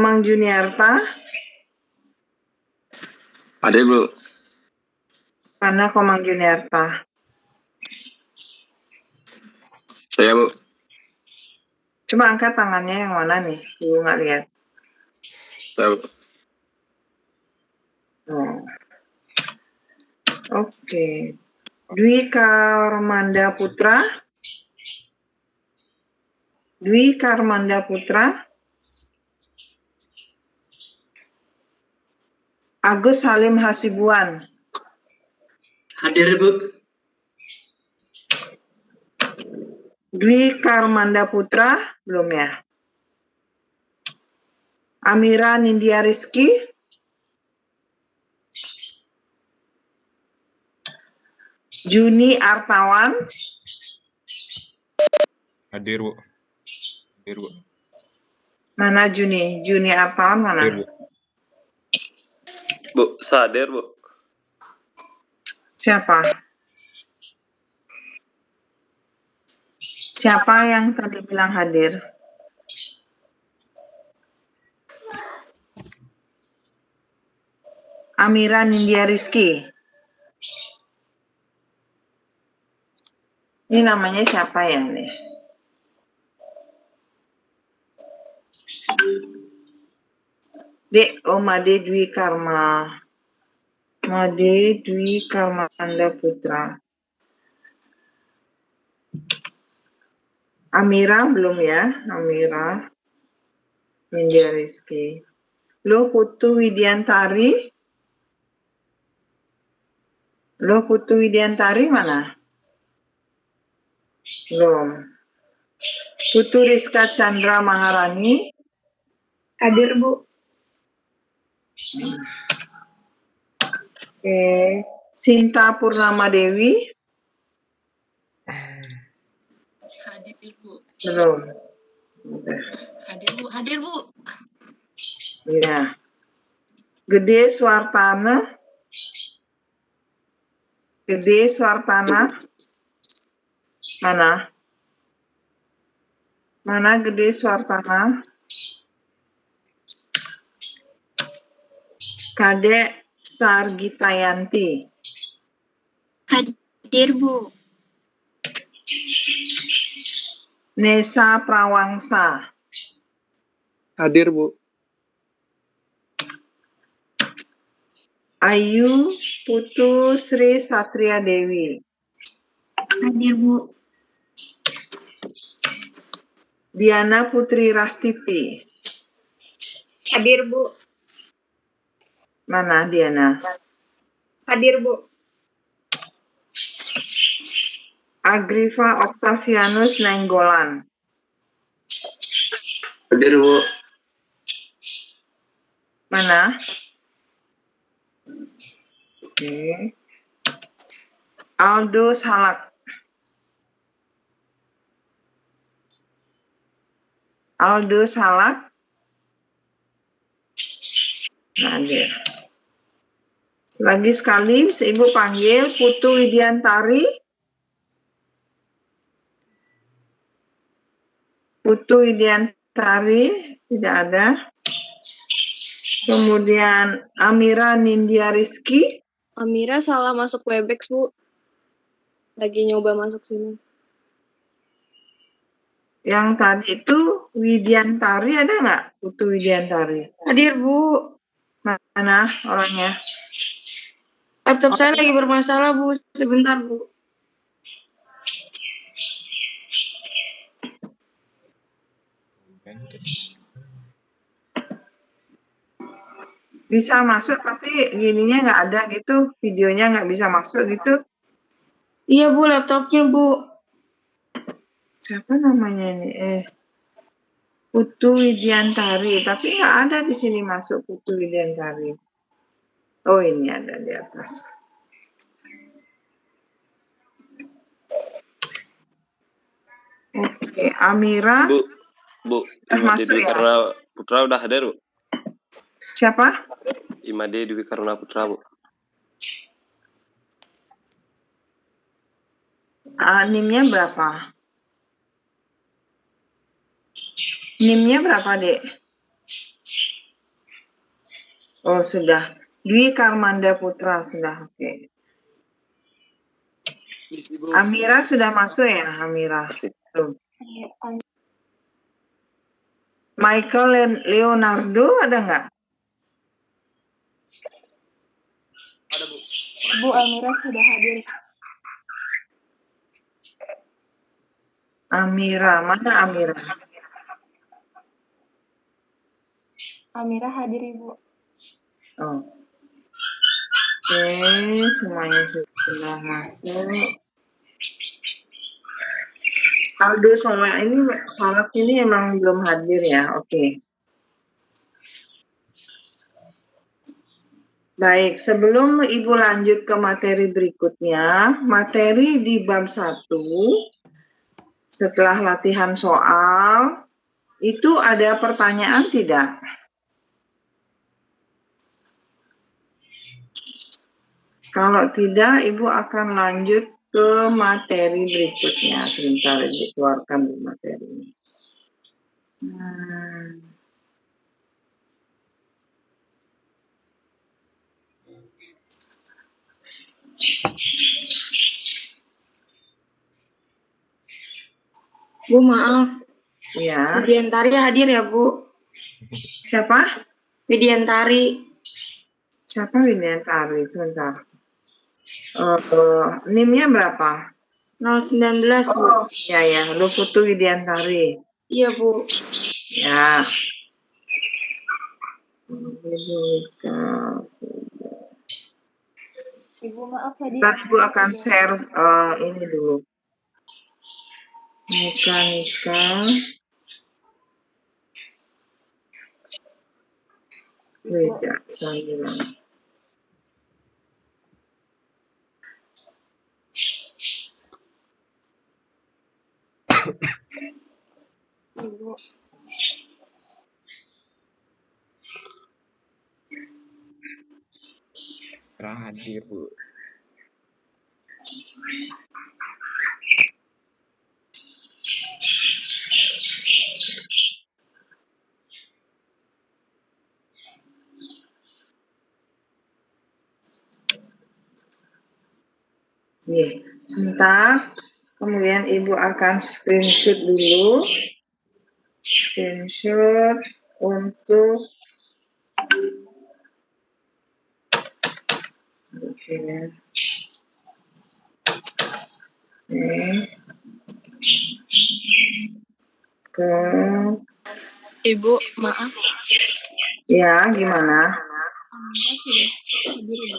Komang Juniarta. Hadir, Bu. Mana Komang Juniarta? Saya, Bu. Coba angkat tangannya yang mana nih? Ibu nggak lihat. Saya, Bu. Oh. Oke. Dwi Karmanda Putra. Dwi Karmanda Putra. Agus Halim Hasibuan. Hadir, Bu. Dwi Karmanda Putra, belum ya? Amira Nindya Rizky. Juni Artawan. Hadir, Bu. Hadir, Bu. Mana Juni? Juni Artawan mana? Hadir, Bu. Bu, hadir, Bu. Siapa? Siapa yang tadi bilang hadir? Amira Nindya Rizky. Ini namanya siapa ya nih? Dek, oh Made Dwi Karma. Made Dwi Karmanda Putra. Amira belum ya? Amira Nindya Rizky. Lo Putu Widiantari. Lo Putu Widiantari mana? Belum. Putu Rizka Chandra Maharani. Hadir, Bu. Oke. Sinta Purnama Dewi. Hadir, Bu. Belum. Udah. Hadir, Bu. Hadir, Bu. Iya. Gede Suartana. Gede Suartana. Mana? Mana Gede Suartana? Kadek Sargitayanti. Hadir, Bu. Nesa Prawangsa. Hadir, Bu. Ayu Putu Sri Satria Dewi. Hadir, Bu. Diana Putri Rastiti. Hadir, Bu. Mana Diana? Hadir, Bu. Agriva Octavianus Nainggolan. Hadir, Bu. Mana? Oke. Aldo Salak. Aldo Salak. Nah, dia. Lagi sekali Ibu panggil Putu Widiantari. Putu Widiantari tidak ada. Kemudian Amira Nindya Rizky. Amira salah masuk Webex, Bu. Lagi nyoba masuk sini. Yang tadi itu Widiantari ada nggak? Putu Widiantari. Hadir, Bu. Mana orangnya? Laptop saya lagi bermasalah, Bu. Sebentar, Bu. Bisa masuk tapi gininya nggak ada gitu. Videonya nggak bisa masuk gitu. Iya, Bu. Laptopnya, Bu. Siapa namanya ini? Putu Widiantari. Tapi nggak ada di sini masuk Putu Widiantari. Oh, ini ada di atas. Oke, Amira. Bu, Masuk Dwi ya? Karuna Putra udah hadir, Bu. Siapa? Imade Dwi Karuna Putra, Bu. NIM-nya berapa? NIM-nya berapa, Dek? Oh, sudah. Dwi Karmanda Putra sudah. Oke. Amira sudah masuk ya, Amira? Masih. Belum. Michael Leonardo ada nggak? Bu Amira sudah hadir. Amira, mana Amira? Amira hadir, Ibu. Oh. Oke, semuanya sudah masuk. Aldo Solak ini emang belum hadir ya, oke. Baik, sebelum Ibu lanjut ke materi berikutnya, materi di bab 1, setelah latihan soal, itu ada pertanyaan tidak? Kalau tidak, Ibu akan lanjut ke materi berikutnya. Sebentar, Ibu keluarkan dulu materi ini. Bu, maaf. Ya. Widiantari hadir ya, Bu? Siapa? Widiantari. Siapa Widiantari? Sebentar. NIM-nya berapa? 019, Bu. Oh, ya. Lu Putu Widiantari. Iya, Bu. Ya. Ibu maaf tadi. Ibu akan share ini dulu. Mekanika beda sambilan. Ibu. Hadir, Bu. Nih, sebentar. Kemudian Ibu akan screenshot dulu. Screenshot untuk ke Ibu, maaf. ya, gimana? Amira sudah hadir, Ibu.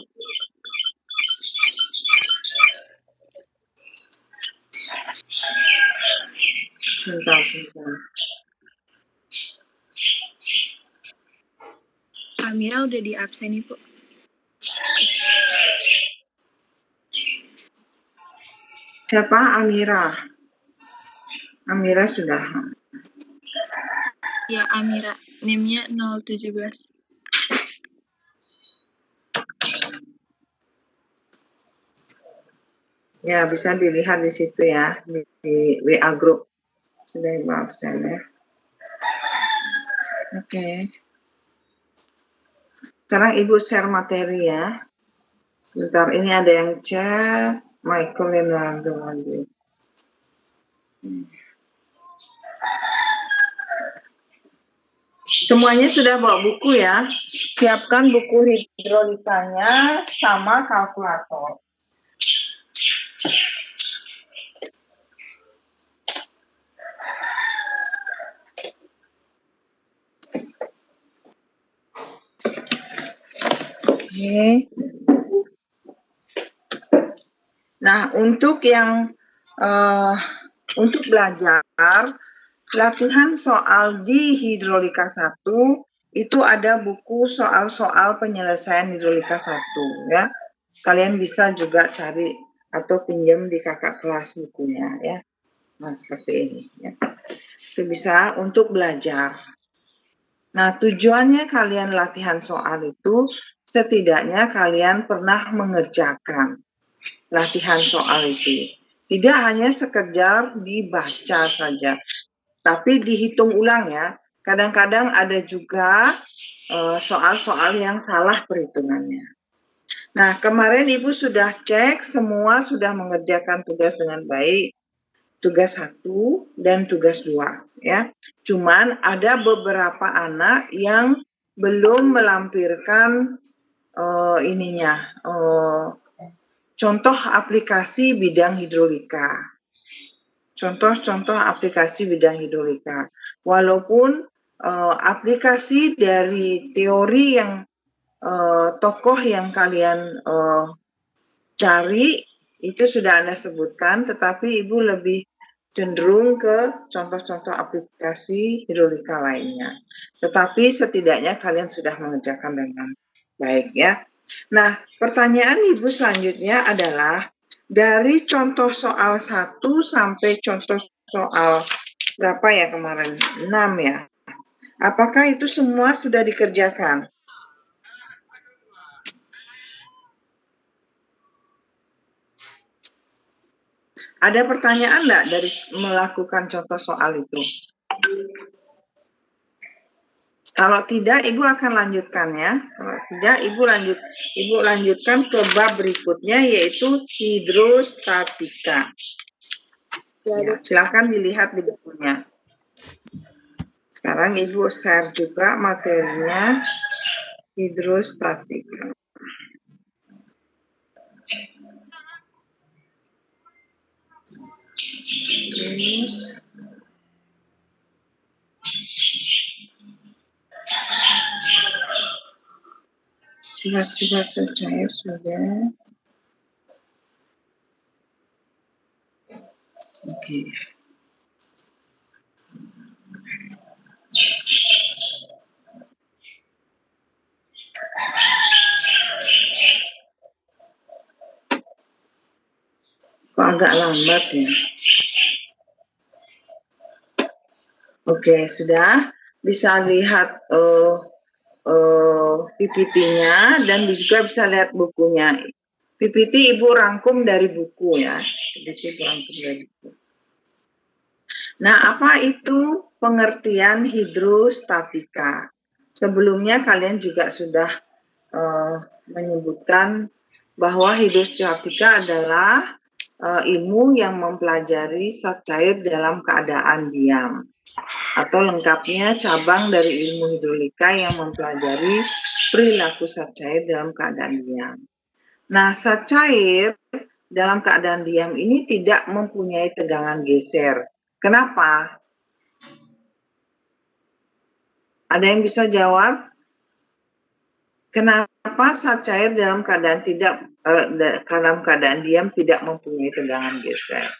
Sebentar. Amira udah di absen, Ibu. Siapa? Amira. Amira sudah. Ya, Amira. NIM-nya 017. Ya, bisa dilihat di situ ya, di WA Group. Sudah Ibu absen ya. Oke. Sekarang Ibu share materi ya. Sebentar, ini ada yang chat. Michael Leonardo lagi. Semuanya sudah bawa buku ya. Siapkan buku hidrolikanya sama kalkulator. Oke. Nah, untuk untuk belajar latihan soal di hidrolika 1 itu ada buku soal-soal penyelesaian hidrolika 1 ya. Kalian bisa juga cari atau pinjam di kakak kelas bukunya ya. Nah, seperti ini ya. Itu bisa untuk belajar. Nah, tujuannya kalian latihan soal itu setidaknya kalian pernah mengerjakan latihan soal itu. Tidak hanya sekedar dibaca saja, tapi dihitung ulang ya. Kadang-kadang ada juga soal-soal yang salah perhitungannya. Nah, kemarin Ibu sudah cek semua sudah mengerjakan tugas dengan baik, tugas 1 dan tugas 2 ya. Cuman ada beberapa anak yang belum melampirkan contoh aplikasi bidang hidrolika. Contoh-contoh aplikasi bidang hidrolika. Walaupun aplikasi dari teori yang tokoh yang kalian cari itu sudah Anda sebutkan, tetapi Ibu lebih cenderung ke contoh-contoh aplikasi hidrolika lainnya. Tetapi setidaknya kalian sudah mengerjakan dengan baik ya. Nah, pertanyaan Ibu selanjutnya adalah dari contoh soal 1 sampai contoh soal berapa ya kemarin? 6 ya. Apakah itu semua sudah dikerjakan? Ada pertanyaan enggak dari melakukan contoh soal itu? Kalau tidak, Ibu akan lanjutkan ya. Kalau tidak, Ibu lanjutkan ke bab berikutnya yaitu hidrostatika. Ya, silakan dilihat di bukunya. Sekarang Ibu share juga materinya hidrostatika. Terus sifat-sifat cair sudah. Oke. Kok agak lambat ya? Oke, sudah bisa lihat PPT-nya dan juga bisa lihat bukunya. PPT Ibu rangkum dari buku ya. PPT Ibu rangkum dari buku. Nah, apa itu pengertian hidrostatika? Sebelumnya kalian juga sudah menyebutkan bahwa hidrostatika adalah ilmu yang mempelajari zat cair dalam keadaan diam. Atau lengkapnya cabang dari ilmu hidrolika yang mempelajari perilaku zat cair dalam keadaan diam. Nah, zat cair dalam keadaan diam ini tidak mempunyai tegangan geser. Kenapa? Ada yang bisa jawab? Kenapa zat cair dalam keadaan diam tidak mempunyai tegangan geser?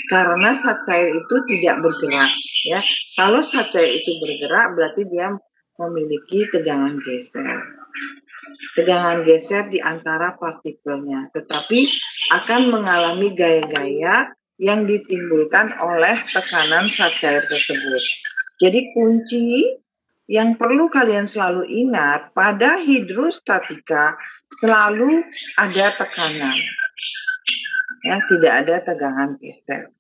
Karena zat cair itu tidak bergerak ya. Kalau zat cair itu bergerak berarti dia memiliki tegangan geser. Tegangan geser di antara partikelnya, tetapi akan mengalami gaya-gaya yang ditimbulkan oleh tekanan zat cair tersebut. Jadi kunci yang perlu kalian selalu ingat pada hidrostatika selalu ada tekanan. Ya, tidak ada tegangan geser.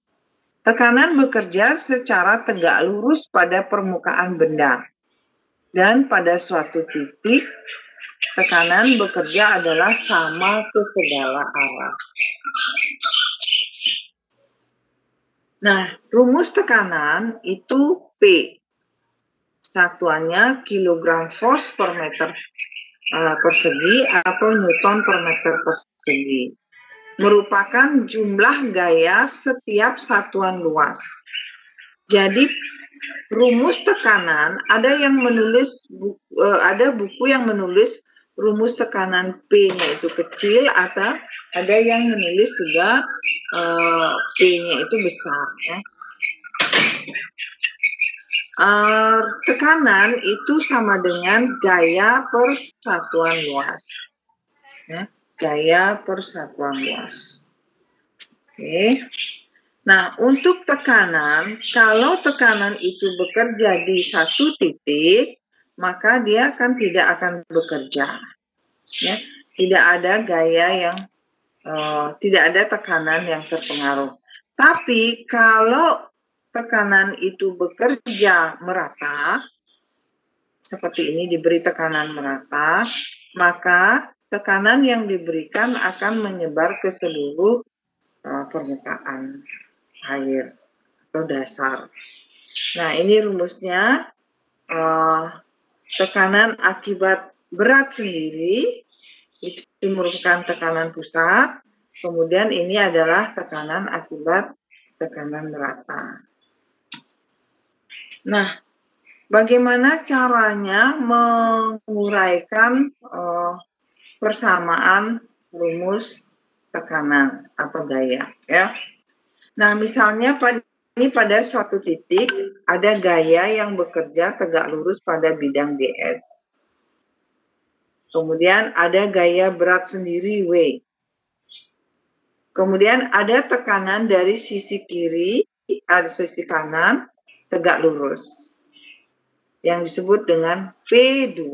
Tekanan bekerja secara tegak lurus pada permukaan benda. Dan pada suatu titik, tekanan bekerja adalah sama ke segala arah. Nah, rumus tekanan itu P. Satuannya kilogram force per meter persegi atau newton per meter persegi. Merupakan jumlah gaya setiap satuan luas. Jadi rumus tekanan ada yang menulis ada buku yang menulis rumus tekanan P-nya itu kecil atau ada yang menulis juga P-nya itu besar ya. Tekanan itu sama dengan gaya per satuan luas. Ya. Gaya per satuan luas. Oke. Nah, untuk tekanan, kalau tekanan itu bekerja di satu titik, maka dia tidak akan bekerja. Ya, tidak ada gaya yang, tidak ada tekanan yang terpengaruh. Tapi kalau tekanan itu bekerja merata, seperti ini diberi tekanan merata, maka tekanan yang diberikan akan menyebar ke seluruh permukaan air atau dasar. Nah, ini rumusnya. Tekanan akibat berat sendiri itu merupakan tekanan pusat, kemudian ini adalah tekanan akibat tekanan merata. Nah, bagaimana caranya menguraikan persamaan rumus tekanan atau gaya, ya? Nah, misalnya ini pada suatu titik ada gaya yang bekerja tegak lurus pada bidang DS. Kemudian ada gaya berat sendiri W. Kemudian ada tekanan dari sisi kiri, ada sisi kanan tegak lurus yang disebut dengan P2.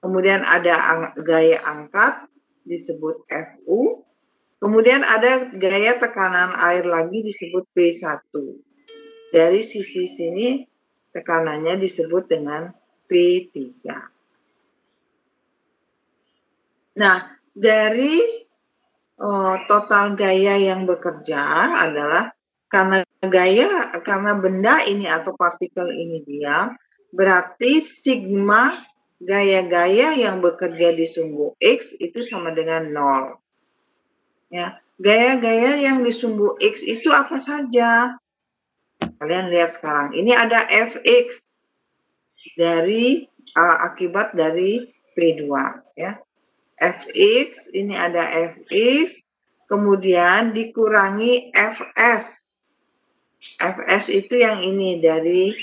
Kemudian ada gaya angkat disebut FU. Kemudian ada gaya tekanan air lagi disebut P1. Dari sisi sini tekanannya disebut dengan P3. Nah, dari total gaya yang bekerja adalah karena benda ini atau partikel ini diam, berarti sigma gaya-gaya yang bekerja di sumbu X itu sama dengan 0. Ya, gaya-gaya yang di sumbu X itu apa saja? Kalian lihat sekarang. Ini ada Fx dari akibat dari P2, ya. Fx, ini ada Fx, kemudian dikurangi Fs. Fs itu yang ini dari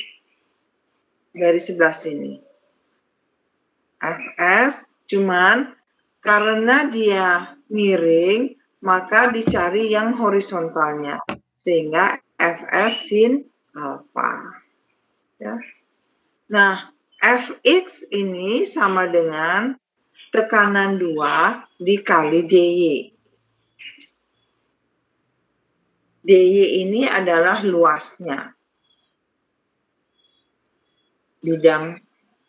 sebelah sini. Fs cuman karena dia miring, maka dicari yang horizontalnya, sehingga Fs sin alfa. Ya. Nah, Fx ini sama dengan tekanan 2 dikali dy. dy ini adalah luasnya bidang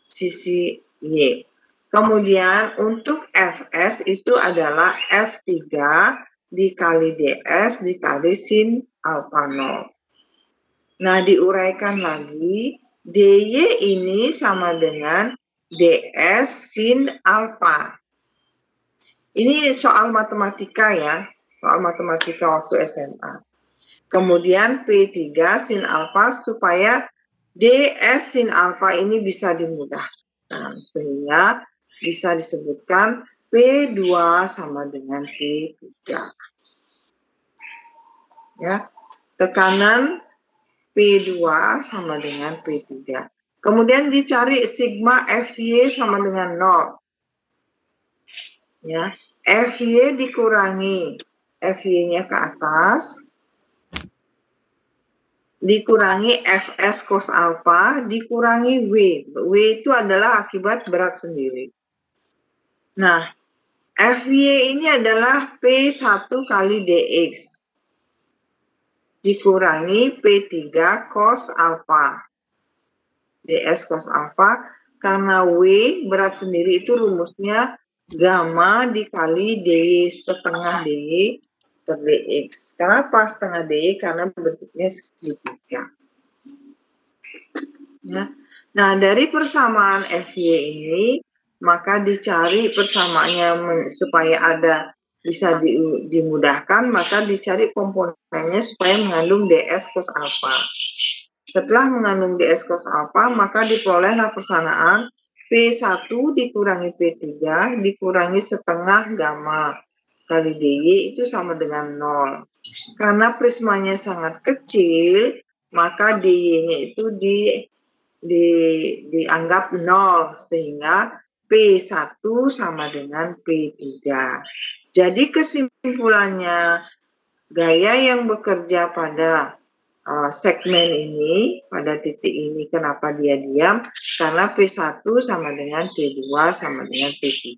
sisi Y. Kemudian untuk Fs itu adalah F3 dikali ds dikali sin alfa 0. Nah, diuraikan lagi, dy ini sama dengan ds sin alfa. Ini soal matematika ya, soal matematika waktu SMA. Kemudian P3 sin alfa supaya ds sin alfa ini bisa dimudahkan, sehingga bisa disebutkan P2 sama dengan P3. Ya, tekanan P2 sama dengan P3. Kemudian dicari sigma Fy sama dengan 0. Ya, Fy dikurangi Fy-nya ke atas, dikurangi Fs cos alpha, dikurangi W. W itu adalah akibat berat sendiri. Nah, Fy ini adalah P1 kali dx. Dikurangi P3 cos alpha. ds cos alpha, karena W berat sendiri itu rumusnya gamma dikali dy setengah dy per dx. Kenapa setengah dy? Karena bentuknya segitiga. Ya. Nah, dari persamaan Fy ini, maka dicari persamaannya supaya ada bisa dimudahkan, maka dicari komponennya supaya mengandung ds cos alpha. Setelah mengandung ds cos alpha, maka diperolehlah persamaan P1 dikurangi P3 dikurangi setengah gamma kali dy itu sama dengan 0. Karena prismanya sangat kecil, maka dy-nya itu dianggap 0, sehingga P1 sama dengan P3. Jadi kesimpulannya, gaya yang bekerja pada segmen ini, pada titik ini, kenapa dia diam? Karena P1 sama dengan P2 sama dengan P3.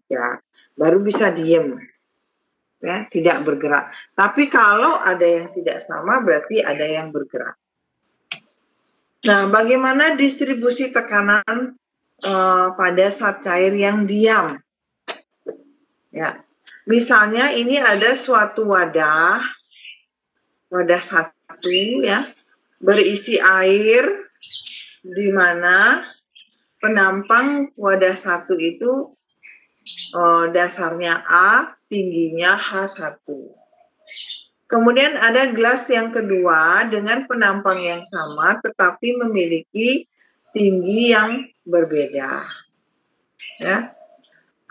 Baru bisa diam. Ya, tidak bergerak. Tapi kalau ada yang tidak sama, berarti ada yang bergerak. Nah, bagaimana distribusi tekanan pada zat cair yang diam. Ya, misalnya ini ada suatu wadah satu ya, berisi air di mana penampang wadah satu itu dasarnya A, tingginya H1. Kemudian ada gelas yang kedua dengan penampang yang sama tetapi memiliki tinggi yang berbeda. Ya.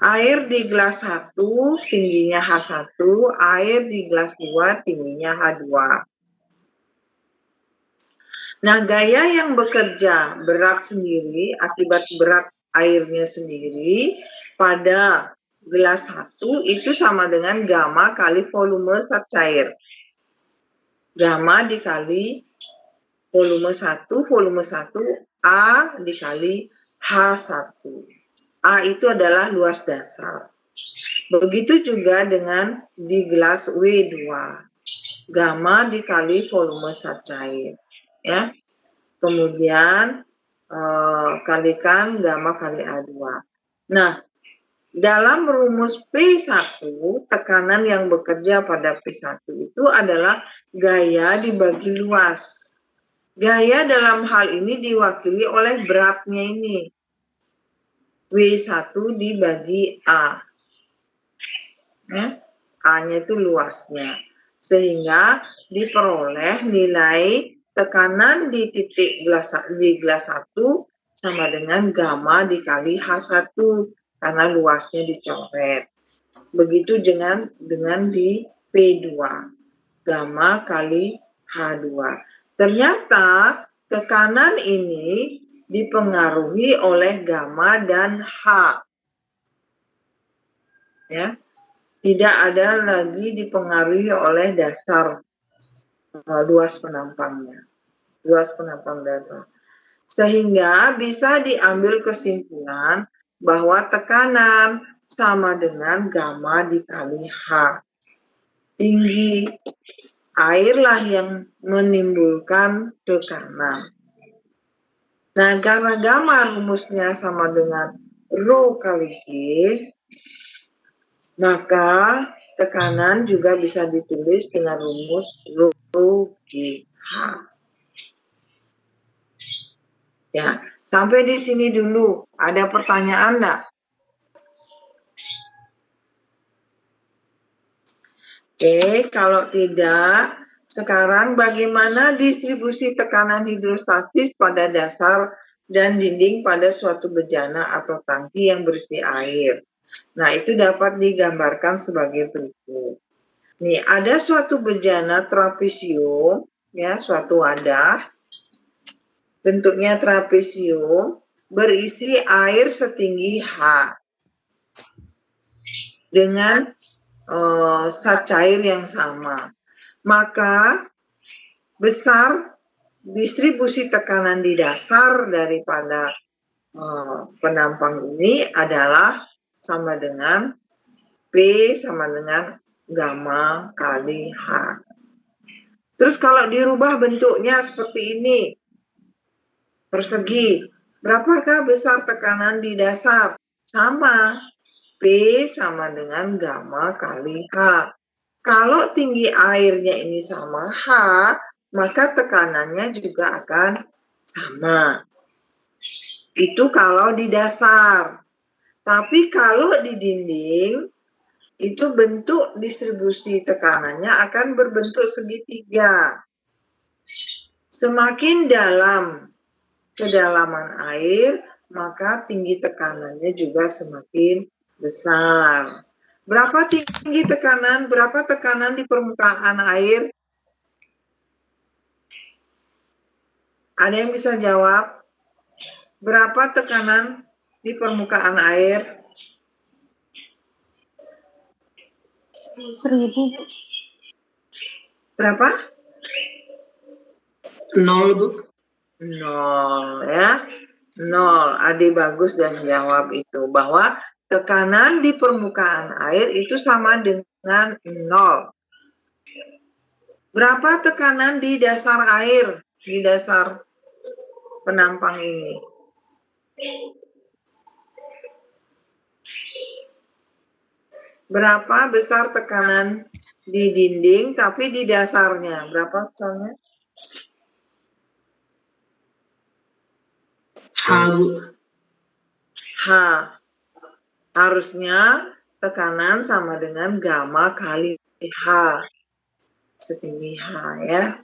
Air di gelas 1 tingginya H1, air di gelas 2 tingginya H2. Nah, gaya yang bekerja berat sendiri akibat berat airnya sendiri pada gelas 1 itu sama dengan gamma kali volume zat cair. Gamma dikali volume 1 A dikali H1. A itu adalah luas dasar. Begitu juga dengan di gelas W2. Gamma dikali volume zat cair. Ya. Kemudian kalikan gamma kali A2. Nah, dalam rumus P1, tekanan yang bekerja pada P1 itu adalah gaya dibagi luas. Gaya dalam hal ini diwakili oleh beratnya ini. W1 dibagi A. Ya, A-nya itu luasnya. Sehingga diperoleh nilai tekanan di titik gelas 1 sama dengan gamma dikali H1 karena luasnya dicoret. Begitu dengan di P2. Gamma kali H2. Ternyata tekanan ini dipengaruhi oleh gamma dan H. Ya. Tidak ada lagi dipengaruhi oleh dasar luas penampangnya. Luas penampang dasar. Sehingga bisa diambil kesimpulan bahwa tekanan sama dengan gamma dikali H. Tinggi airlah yang menimbulkan tekanan. Nah, karena gamma rumusnya sama dengan rho kali G, maka tekanan juga bisa ditulis dengan rumus rho GH. Ya, sampai di sini dulu. Ada pertanyaan enggak? Oke, kalau tidak, sekarang bagaimana distribusi tekanan hidrostatis pada dasar dan dinding pada suatu bejana atau tangki yang berisi air? Nah, itu dapat digambarkan sebagai berikut. Nih, ada suatu bejana trapesium, ya, suatu wadah, bentuknya trapesium, berisi air setinggi H. Dengan zat cair yang sama. Maka besar distribusi tekanan di dasar daripada penampang ini adalah sama dengan P sama dengan gamma kali H. Terus kalau dirubah bentuknya seperti ini, persegi, berapakah besar tekanan di dasar? Sama, P sama dengan gamma kali H. Kalau tinggi airnya ini sama H, maka tekanannya juga akan sama. Itu kalau di dasar. Tapi kalau di dinding, itu bentuk distribusi tekanannya akan berbentuk segitiga. Semakin dalam kedalaman air, maka tinggi tekanannya juga semakin besar. Berapa tinggi tekanan? Berapa tekanan di permukaan air? Ada yang bisa jawab? Berapa tekanan di permukaan air? 1000. Berapa? 0, Bu. 0 ya. 0. Adi bagus dan jawab itu bahwa tekanan di permukaan air itu sama dengan 0. Berapa tekanan di dasar air, di dasar penampang ini? Berapa besar tekanan di dinding tapi di dasarnya? Berapa misalnya? H, Bu. H. Harusnya tekanan sama dengan gamma kali H. Setinggi H ya.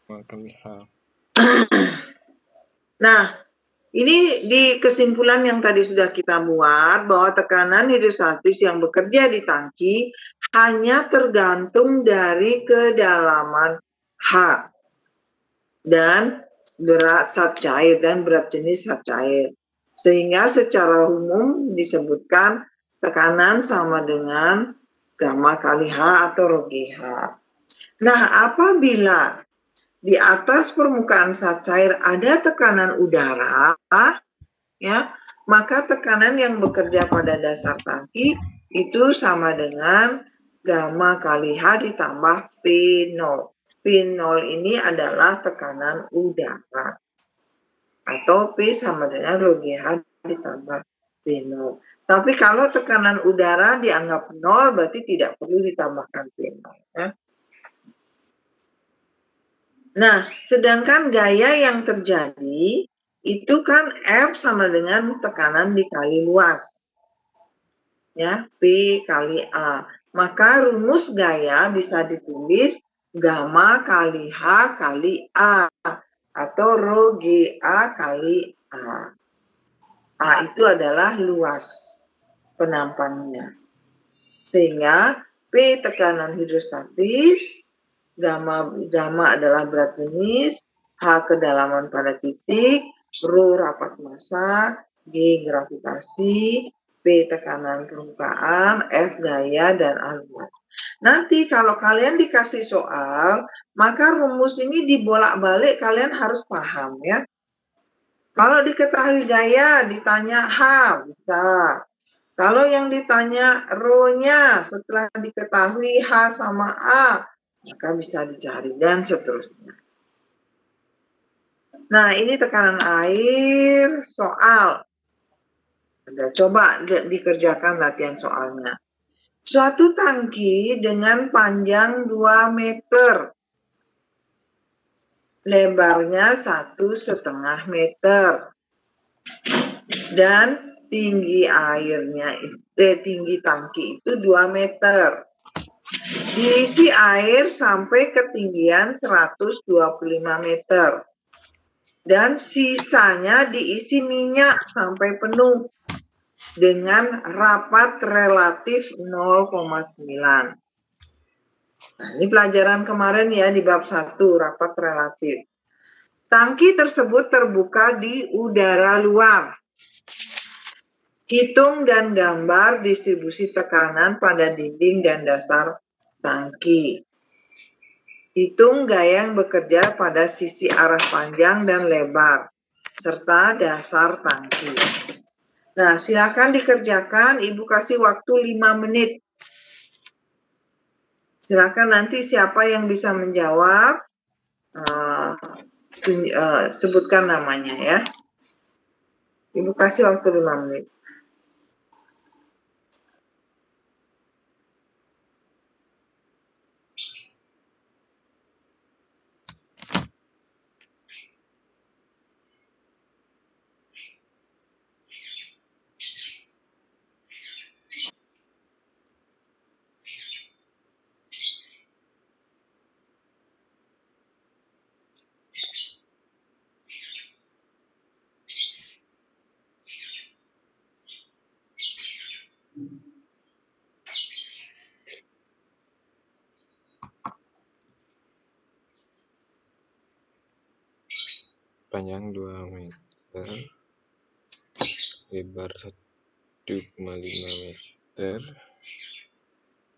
Kali H. Nah, ini di kesimpulan yang tadi sudah kita buat bahwa tekanan hidrostatis yang bekerja di tangki hanya tergantung dari kedalaman H dan berat zat cair dan berat jenis zat cair. Sehingga secara umum disebutkan tekanan sama dengan gamma kali H atau rho GH. Nah, apabila di atas permukaan zat cair ada tekanan udara, ya, maka tekanan yang bekerja pada dasar tangki itu sama dengan gamma kali H ditambah P0. P0 ini adalah tekanan udara. Atau P sama dengan rho GH ditambah P0. Tapi kalau tekanan udara dianggap 0, berarti tidak perlu ditambahkan P0. Ya. Nah, sedangkan gaya yang terjadi itu kan F sama dengan tekanan dikali luas. Ya, P kali A. Maka rumus gaya bisa ditulis gamma kali H kali A atau rho GA kali A. A itu adalah luas penampangnya. Sehingga P tekanan hidrostatis, gamma adalah berat jenis, H kedalaman pada titik, rho rapat massa, G gravitasi, P tekanan permukaan, F gaya, dan A luas. Nanti kalau kalian dikasih soal, maka rumus ini dibolak-balik kalian harus paham ya. Kalau diketahui gaya, ditanya H, bisa. Kalau yang ditanya rho-nya setelah diketahui H sama A, maka bisa dicari dan seterusnya. Nah, ini tekanan air soal. Coba dikerjakan latihan soalnya. Suatu tangki dengan panjang 2 meter. Lebarnya 1,5 meter. Dan tinggi tangki itu 2 meter. Diisi air sampai ketinggian 125 meter. Dan sisanya diisi minyak sampai penuh dengan rapat relatif 0,9. Nah, ini pelajaran kemarin ya di bab 1, rapat relatif. Tangki tersebut terbuka di udara luar. Hitung dan gambar distribusi tekanan pada dinding dan dasar tangki. Hitung gaya yang bekerja pada sisi arah panjang dan lebar, serta dasar tangki. Nah, silakan dikerjakan. Ibu kasih waktu 5 menit. Silakan nanti siapa yang bisa menjawab, sebutkan namanya ya. Ibu kasih waktu 5 menit. Panjang 2 meter, lebar 1,5 meter,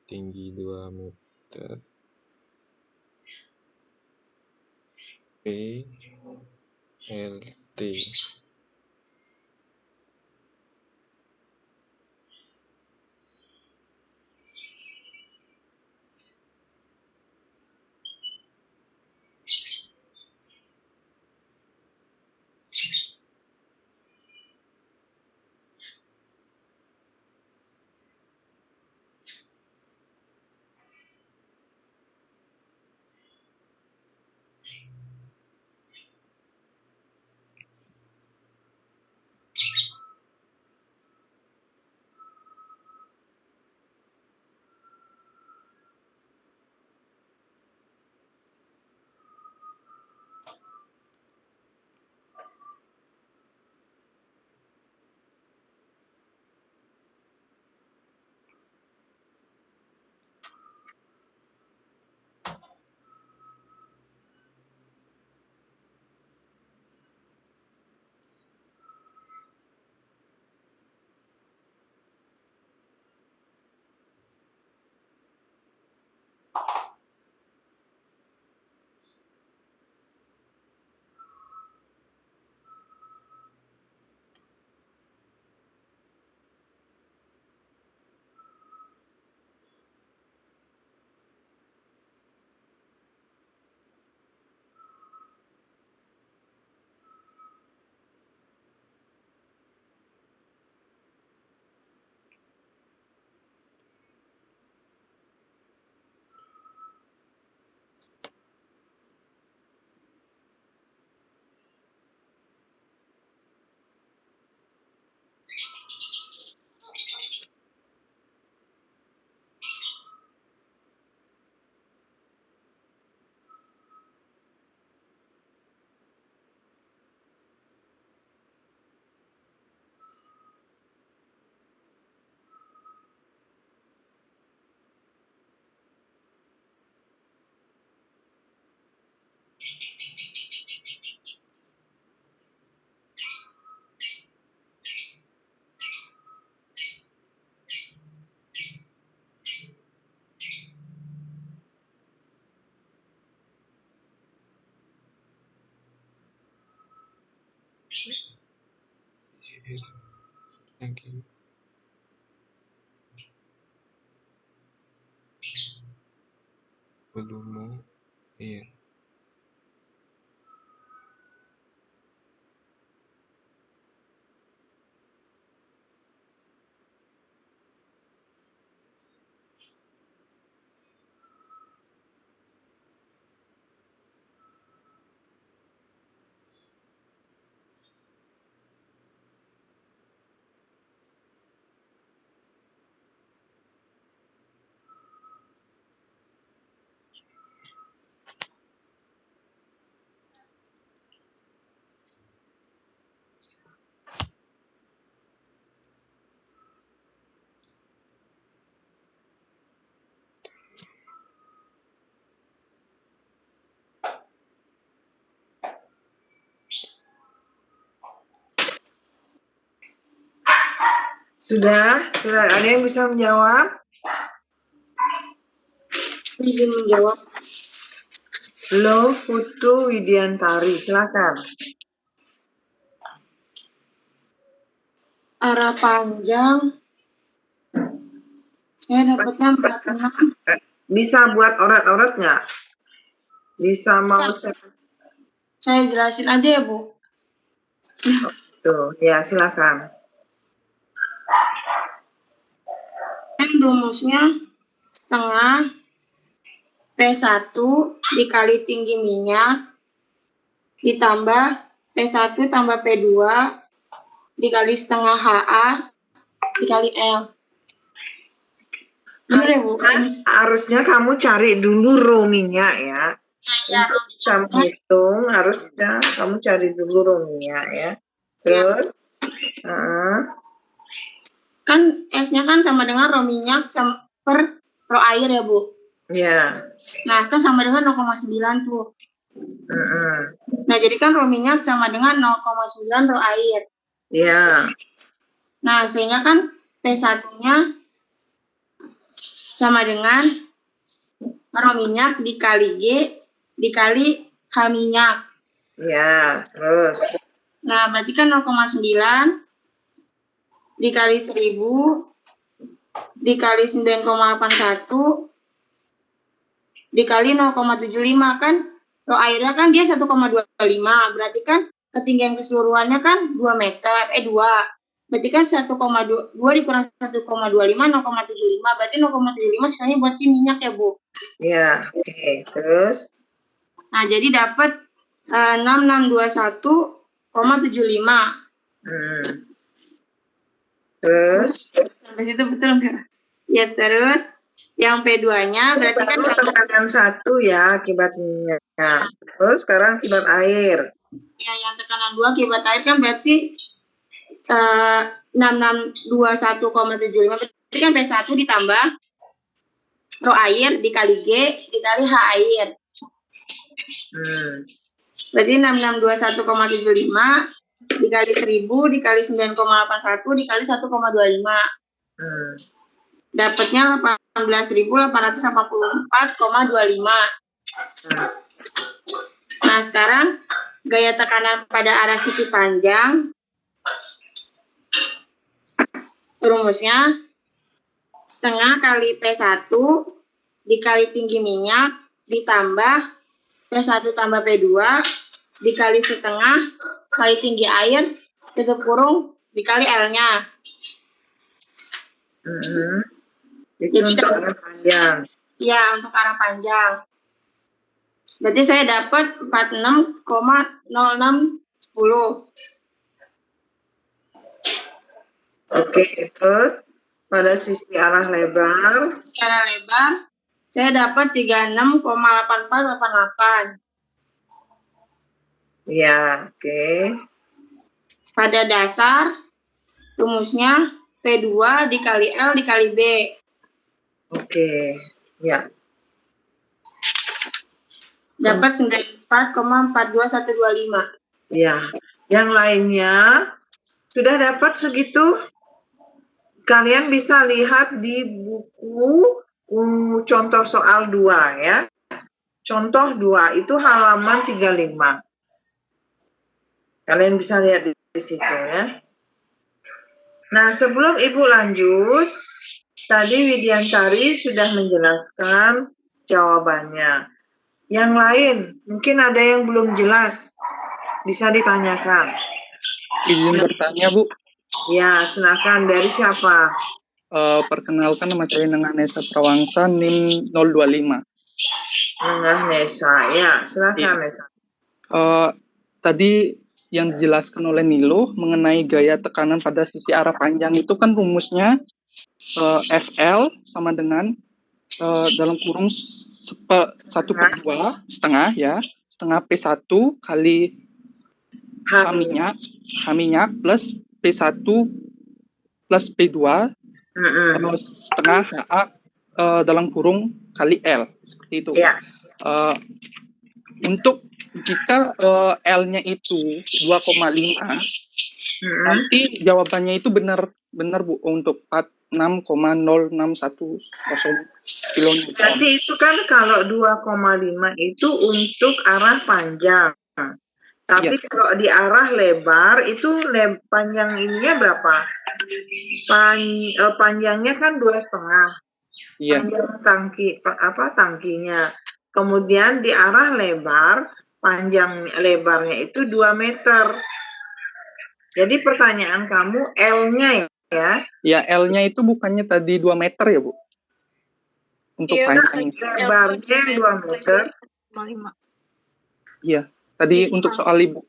tinggi 2 meter, P LT. Lagi. Volume air. Sudah ada yang bisa menjawab? Izin menjawab. Lo Putu Widiantari, silakan. Arah panjang. Saya dapatnya 46. Bisa buat orat-orat nggak? Bisa mau Saya jelasin aja ya, Bu. tuh, ya silakan. Yang rumusnya setengah P1 dikali tinggi minyak ditambah P1 tambah P2 dikali setengah HA dikali L. Bener ya, Bu? Harusnya kamu cari dulu ro minyak ya. Ya, Untuk bisa menghitung, harusnya kamu cari dulu ro minyak ya. Terus, kan S-nya kan sama dengan ro minyak per ro air ya, Bu? ya. Nah, kan sama dengan 0,9 tuh. Nah, jadi kan ro minyak sama dengan 0,9 ro air. Ya. Nah, sehingga kan P1-nya sama dengan ro minyak dikali G dikali H minyak. Ya, terus. Nah, berarti kan 0,9 dikali 1000 dikali 9,81 dikali 0,75 kan ro airnya kan dia 1,25, berarti kan ketinggian keseluruhannya kan 2 meter, 2. Berarti kan 1,2 dikurang 1,25, 0,75, berarti 0,75 sisanya buat si minyak ya, Bu? Ya, oke. Terus? Nah, jadi dapat 6621,75. Terus? Sampai situ betul nggak? Ya, terus yang P2-nya berarti kan tekanan 1 ya akibat minyak. Terus sekarang akibat air. Ya, yang tekanan 2 akibat air kan berarti 6621,75. Berarti kan P1 ditambah ro air dikali G dikali H air. Berarti 6621,75 dikali 1000 dikali 9,81 dikali 1,25. Dapatnya 18.884,25. Nah, sekarang gaya tekanan pada arah sisi panjang. Rumusnya setengah kali P1 dikali tinggi minyak ditambah P1 tambah P2 dikali setengah kali tinggi air tutup kurung dikali L-nya. Itu jadi untuk arah panjang. Iya, untuk arah panjang. Berarti saya dapat 46,0610. Oke, terus pada sisi arah lebar. Sisi arah lebar, saya dapat 36,8488. Ya, oke. Pada dasar, rumusnya P2 dikali L dikali B. Oke, ya. Dapat 94,42125. Ya, yang lainnya sudah dapat segitu? Kalian bisa lihat di buku contoh soal 2 ya. Contoh 2 itu halaman 35. Kalian bisa lihat di situ ya. Nah, sebelum Ibu lanjut, tadi Widiantari sudah menjelaskan jawabannya. Yang lain, mungkin ada yang belum jelas, bisa ditanyakan. Izin bertanya, Bu. Ya, silakan. Dari siapa? Perkenalkan, nama saya Nengah Nesa Prawangsa, NIM 025. Nengah Nesa, ya, silakan Nesa. Tadi yang dijelaskan oleh Nilo mengenai gaya tekanan pada sisi arah panjang itu kan rumusnya FL sama dengan dalam kurung 1/2 setengah ya, setengah P1 kali H minyak plus P1 plus P2 setengah HA dalam kurung kali L, seperti itu. Ya. Untuk jika L-nya itu 2,5, nanti jawabannya itu benar Bu untuk 46,0610 kN. Jadi itu kan kalau 2,5 itu untuk arah panjang. Tapi kalau di arah lebar itu panjang ininya berapa? Panjangnya kan 2,5. Iya. Panjang tangkinya. Kemudian di arah lebar, panjang lebarnya itu 2 meter. Jadi pertanyaan kamu L-nya ya? Ya, L-nya itu bukannya tadi 2 meter ya, Bu? Untuk panjang. Lebarnya 2 meter. Iya, tadi untuk soal Ibu.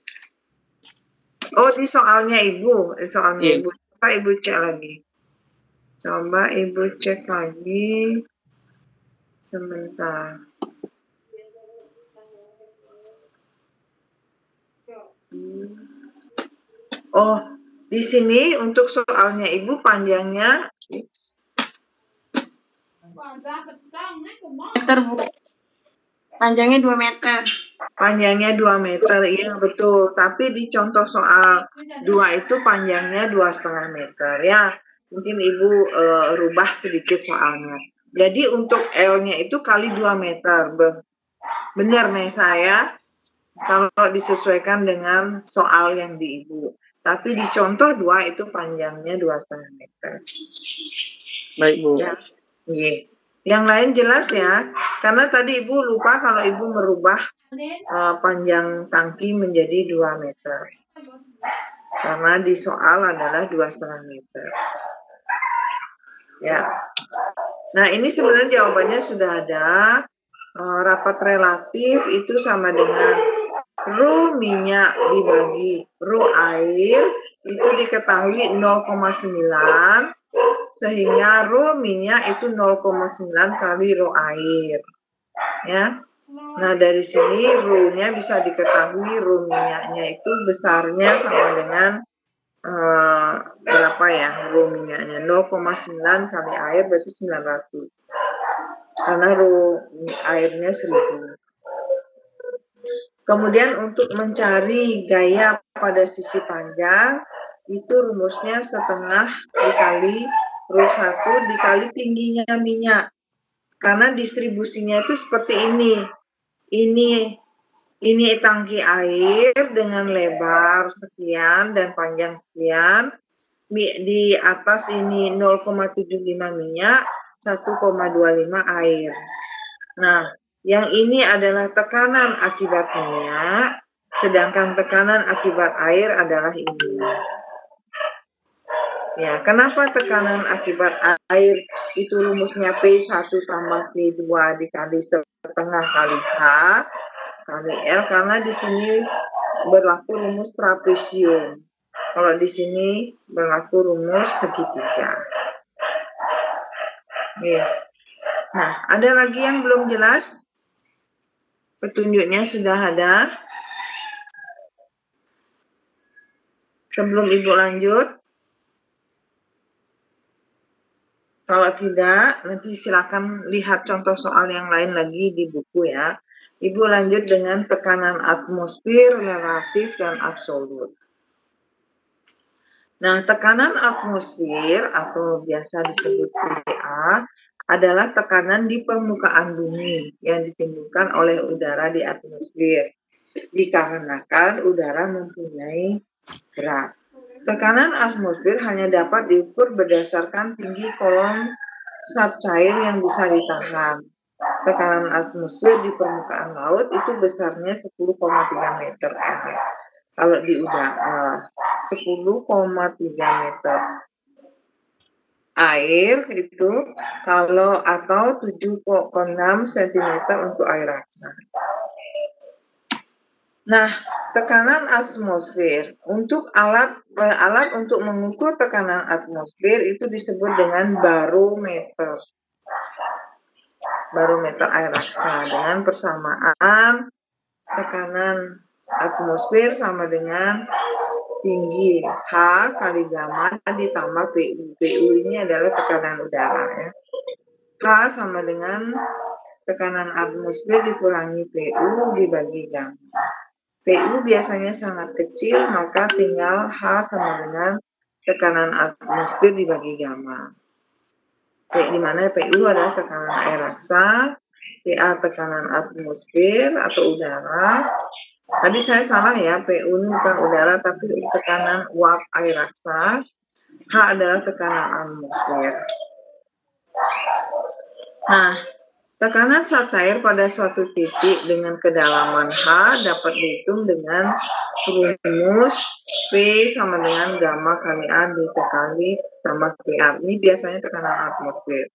Oh, di soalnya Ibu. Ibu. Coba Ibu cek lagi. Sebentar. Oh, di sini untuk soalnya Ibu panjangnya Meter, Bu. Panjangnya 2 meter. Panjangnya 2 meter, iya betul. Tapi di contoh soal 2 itu panjangnya 2,5 meter ya. Mungkin Ibu rubah sedikit soalnya. Jadi untuk L-nya itu kali 2 meter. Benar nih saya kalau disesuaikan dengan soal yang di Ibu. Tapi di contoh 2 itu panjangnya 2,5 meter. Baik, Bu. Ya. Yeah. Yang lain jelas ya. Karena tadi Ibu lupa kalau Ibu merubah panjang tangki menjadi 2 meter. Karena di soal adalah 2,5 meter. Ya. Nah, ini sebenarnya jawabannya sudah ada. Rapat relatif itu sama dengan Rho minyak dibagi Rho air itu diketahui 0,9 sehingga Rho minyak itu 0,9 kali Rho air. Ya. Nah, dari sini Rho-nya bisa diketahui, Rho minyaknya itu besarnya sama dengan berapa ya Rho minyaknya? 0,9 kali air berarti 900. Karena Rho airnya 1000. Kemudian untuk mencari gaya pada sisi panjang, itu rumusnya setengah dikali Rho 1 dikali tingginya minyak. Karena distribusinya itu seperti ini. Ini tangki air dengan lebar sekian dan panjang sekian. Di atas ini 0,75 minyak, 1,25 air. Nah, yang ini adalah tekanan akibat minyak, sedangkan tekanan akibat air adalah ini. Ya, kenapa tekanan akibat air itu rumusnya P1 tambah P2 dikali setengah kali H kali L, karena di sini berlaku rumus trapesium. Kalau di sini berlaku rumus segitiga. Ya. Nah, ada lagi yang belum jelas? Petunjuknya sudah ada. Sebelum Ibu lanjut, kalau tidak, nanti silakan lihat contoh soal yang lain lagi di buku ya. Ibu lanjut dengan tekanan atmosfer, relatif, dan absolut. Nah, tekanan atmosfer atau biasa disebut PA adalah tekanan di permukaan bumi yang ditimbulkan oleh udara di atmosfer. dikarenakan udara mempunyai berat. Tekanan atmosfer hanya dapat diukur berdasarkan tinggi kolom zat cair yang bisa ditahan. Tekanan atmosfer di permukaan laut itu besarnya 10,3 meter. Kalau di udara 10,3 meter. Air itu atau 7,6 cm untuk air raksa. Nah, tekanan atmosfer untuk alat untuk mengukur tekanan atmosfer itu disebut dengan barometer. Barometer air raksa dengan persamaan tekanan atmosfer sama dengan tinggi H kali gamma ditambah PU. PU ini adalah tekanan udara ya. H sama dengan tekanan atmosfer dikurangi PU dibagi gamma. PU biasanya sangat kecil, maka tinggal H sama dengan tekanan atmosfer dibagi gamma. Di mana PU adalah tekanan air raksa, PA tekanan atmosfer atau udara. Tadi saya salah ya, PU ini bukan udara tapi tekanan uap air raksa. H adalah tekanan atmosfer. Nah, tekanan zat cair pada suatu titik dengan kedalaman H dapat dihitung dengan rumus P sama dengan gamma kali A dikali tambah PA. Ini biasanya tekanan atmosfer.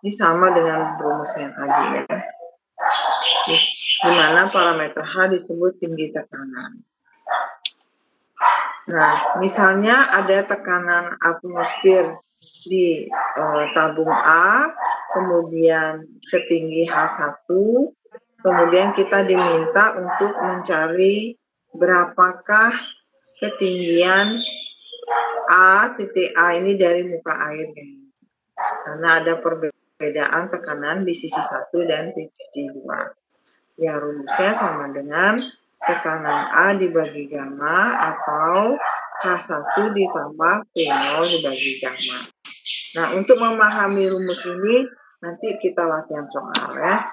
Ini sama dengan rumus yang tadi ya. Di mana parameter H disebut tinggi tekanan. Nah, misalnya ada tekanan atmosfer di tabung A, kemudian setinggi H1, kemudian kita diminta untuk mencari berapakah ketinggian titik A ini dari muka air. Karena ada perbedaan tekanan di sisi 1 dan di sisi 2. Ya, rumusnya sama dengan tekanan A dibagi gamma atau H1 ditambah P0 dibagi gamma. Nah, untuk memahami rumus ini, nanti kita latihan soal ya.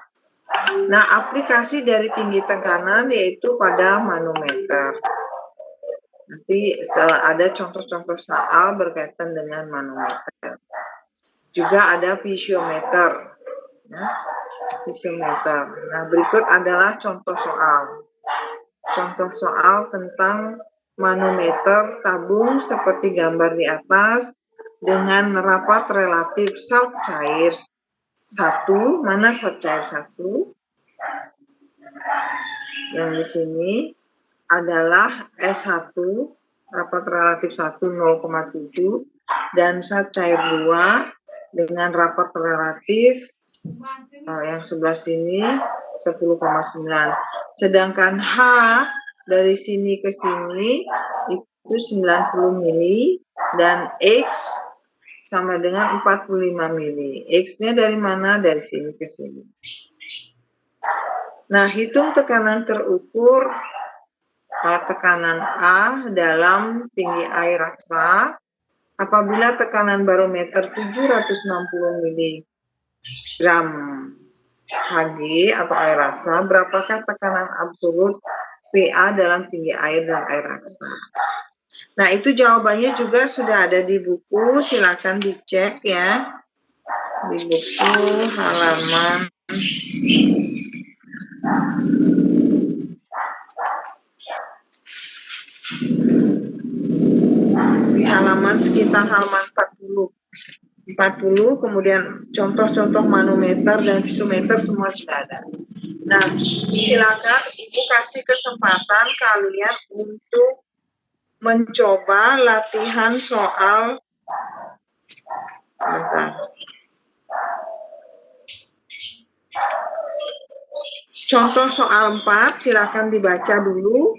Nah, aplikasi dari tinggi tekanan yaitu pada manometer. Nanti ada contoh-contoh soal berkaitan dengan manometer. Juga ada visiometer. Ya, visiometer. Nah, berikut adalah contoh soal. Contoh soal tentang manometer tabung seperti gambar di atas dengan rapat relatif zat cair 1. Mana zat cair 1? Yang di sini adalah S1, rapat relatif 1 0,7 dan zat cair 2 dengan rapat relatif yang sebelah sini 10,9. Sedangkan H dari sini ke sini itu 90 mili dan X sama dengan 45 mili. X-nya dari mana? Dari sini ke sini. Nah, hitung tekanan terukur tekanan A dalam tinggi air raksa apabila tekanan barometer 760 mg Hg atau air raksa, berapakah tekanan absolut PA dalam tinggi air dan air raksa. Nah, itu jawabannya juga sudah ada di buku, silakan dicek ya. Di buku halaman sekitar halaman 40, kemudian contoh-contoh manometer dan visiometer semua sudah ada. Nah, silakan Ibu kasih kesempatan kalian untuk mencoba latihan soal. Contoh soal 4 silakan dibaca dulu.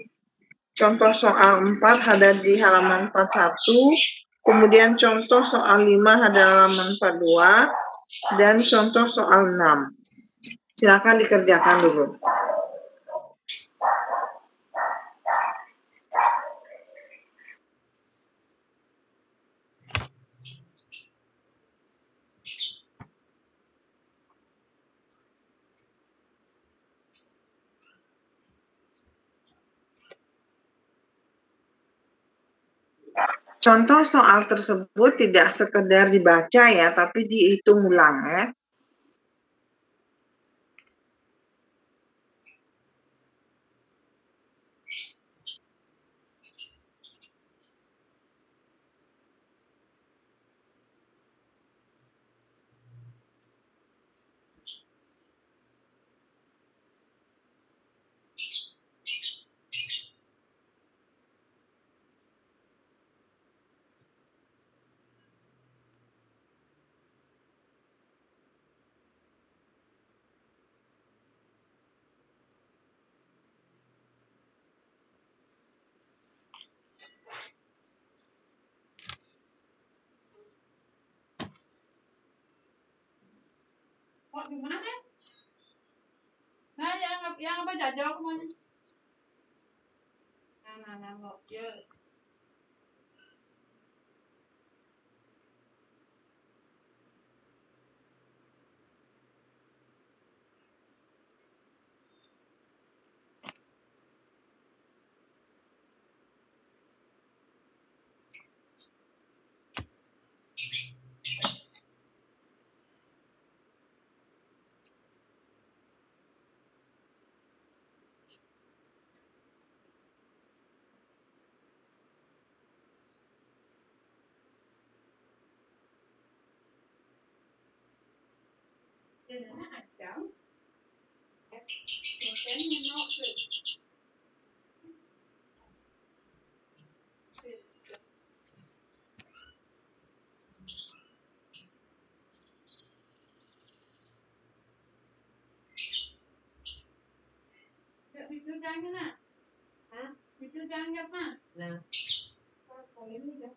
Contoh soal 4 ada di halaman 41, kemudian contoh soal 5 ada halaman 42, dan contoh soal 6. Silakan dikerjakan dulu. Contoh soal tersebut tidak sekedar dibaca ya, tapi dihitung ulang ya. Kok di mana? Nah, yang apa jajal kemana? Nah, kok ya. Bicu jangan nak. Hah? Bicu jangan nak. Nah. Kalau ini dah.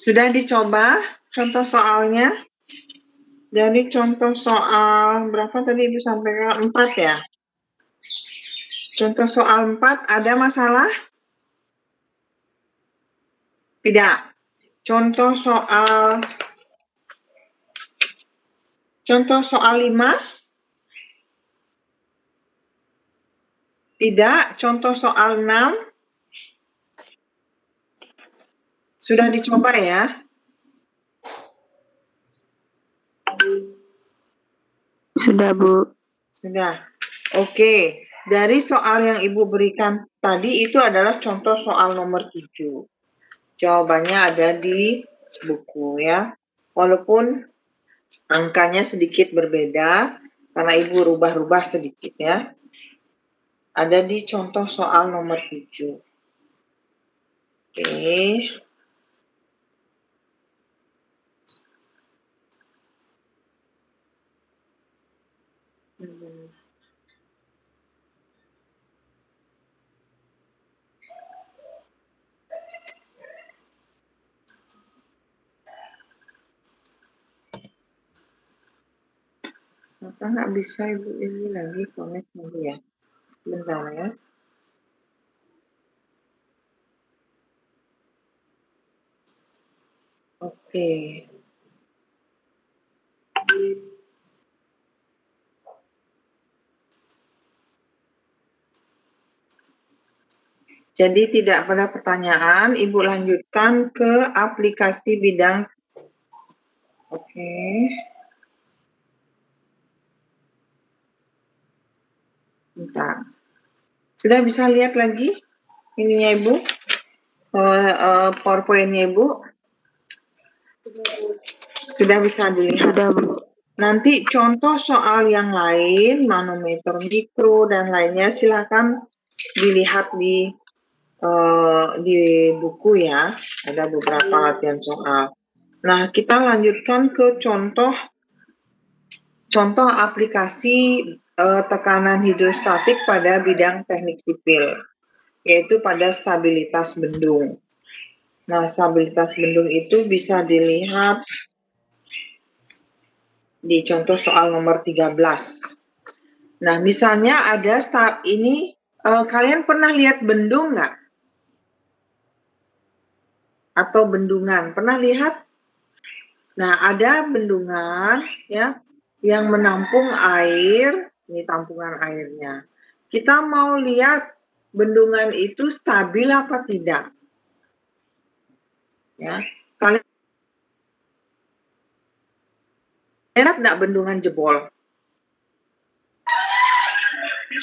Sudah dicoba contoh soalnya? Jadi contoh soal berapa tadi Ibu sampaikan? 4 ya? Contoh soal 4 ada masalah? Tidak. Contoh soal 5? Tidak. Contoh soal 6? Sudah dicoba ya? Sudah, Bu. Sudah. Oke. Dari soal yang Ibu berikan tadi itu adalah contoh soal nomor 7. Jawabannya ada di buku ya. Walaupun angkanya sedikit berbeda karena Ibu rubah-rubah sedikit ya. Ada di contoh soal nomor 7. Oke. Kenapa nggak bisa Ibu ini lagi connect lagi ya? Bentar ya. Oke. Jadi tidak pada pertanyaan, Ibu lanjutkan ke aplikasi bidang. Oke. Bentar. Sudah bisa lihat lagi ininya Ibu? PowerPoint-nya Ibu? Sudah bisa dilihat. Sudah, Bu. Nanti contoh soal yang lain, manometer mikro dan lainnya silakan dilihat di buku ya. Ada beberapa latihan soal. Nah, kita lanjutkan ke contoh aplikasi tekanan hidrostatik pada bidang teknik sipil, yaitu pada stabilitas bendung. Nah, stabilitas bendung itu bisa dilihat di contoh soal nomor 13. Nah, misalnya ada ini, kalian pernah lihat bendung nggak? Atau bendungan, pernah lihat? Nah, ada bendungan ya yang menampung air, ini tampungan airnya. Kita mau lihat bendungan itu stabil apa tidak? Ya, kalian lihat nggak bendungan jebol?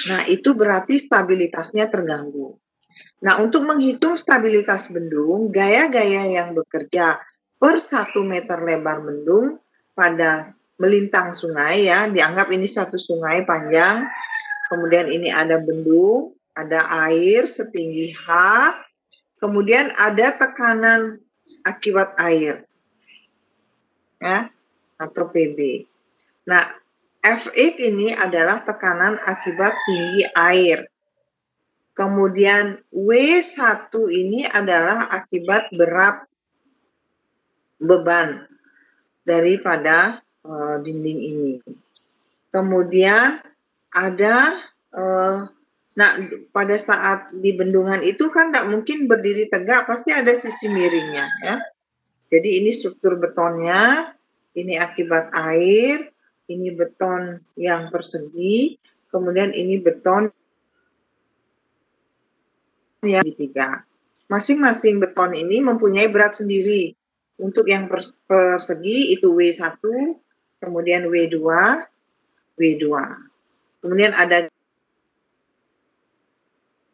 Nah, itu berarti stabilitasnya terganggu. Nah, untuk menghitung stabilitas bendung, gaya-gaya yang bekerja per 1 meter lebar bendung pada melintang sungai ya, dianggap ini satu sungai panjang, kemudian ini ada bendung, ada air setinggi H, kemudian ada tekanan akibat air, ya, atau PB. Nah, Fx ini adalah tekanan akibat tinggi air. Kemudian W1 ini adalah akibat berat beban daripada dinding ini. Kemudian ada, nah pada saat di bendungan itu kan tidak mungkin berdiri tegak, pasti ada sisi miringnya ya. Jadi ini struktur betonnya, ini akibat air, ini beton yang persegi, kemudian ini beton yang segitiga. Masing-masing beton ini mempunyai berat sendiri. Untuk yang persegi itu W1, kemudian W2, W2. Kemudian ada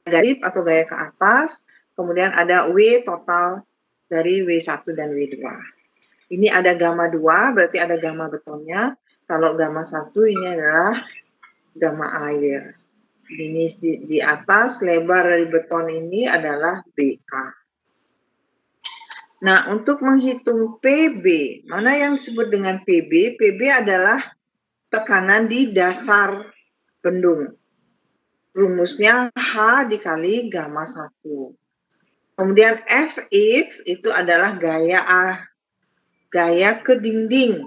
gaya atau gaya ke atas, kemudian ada W total dari W1 dan W2. Ini ada gamma 2, berarti ada gamma betonnya. Kalau gamma 1 ini adalah gamma air. Ini di atas lebar dari beton ini adalah BK. Nah, untuk menghitung PB, mana yang disebut dengan PB? PB adalah tekanan di dasar bendung. Rumusnya H dikali gamma 1. Kemudian Fx itu adalah gaya ke dinding,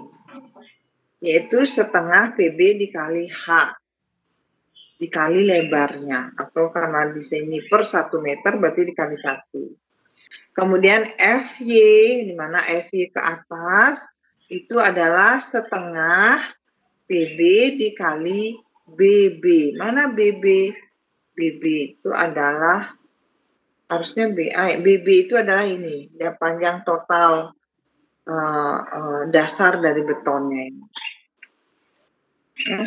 yaitu setengah PB dikali H, dikali lebarnya, atau karena di sini per 1 meter berarti dikali 1. Kemudian Fy, di mana Fy ke atas, itu adalah setengah PB dikali BB. Mana BB? BB itu adalah, harusnya BA, BB itu adalah ini, ya, panjang total dasar dari betonnya ini. Ya.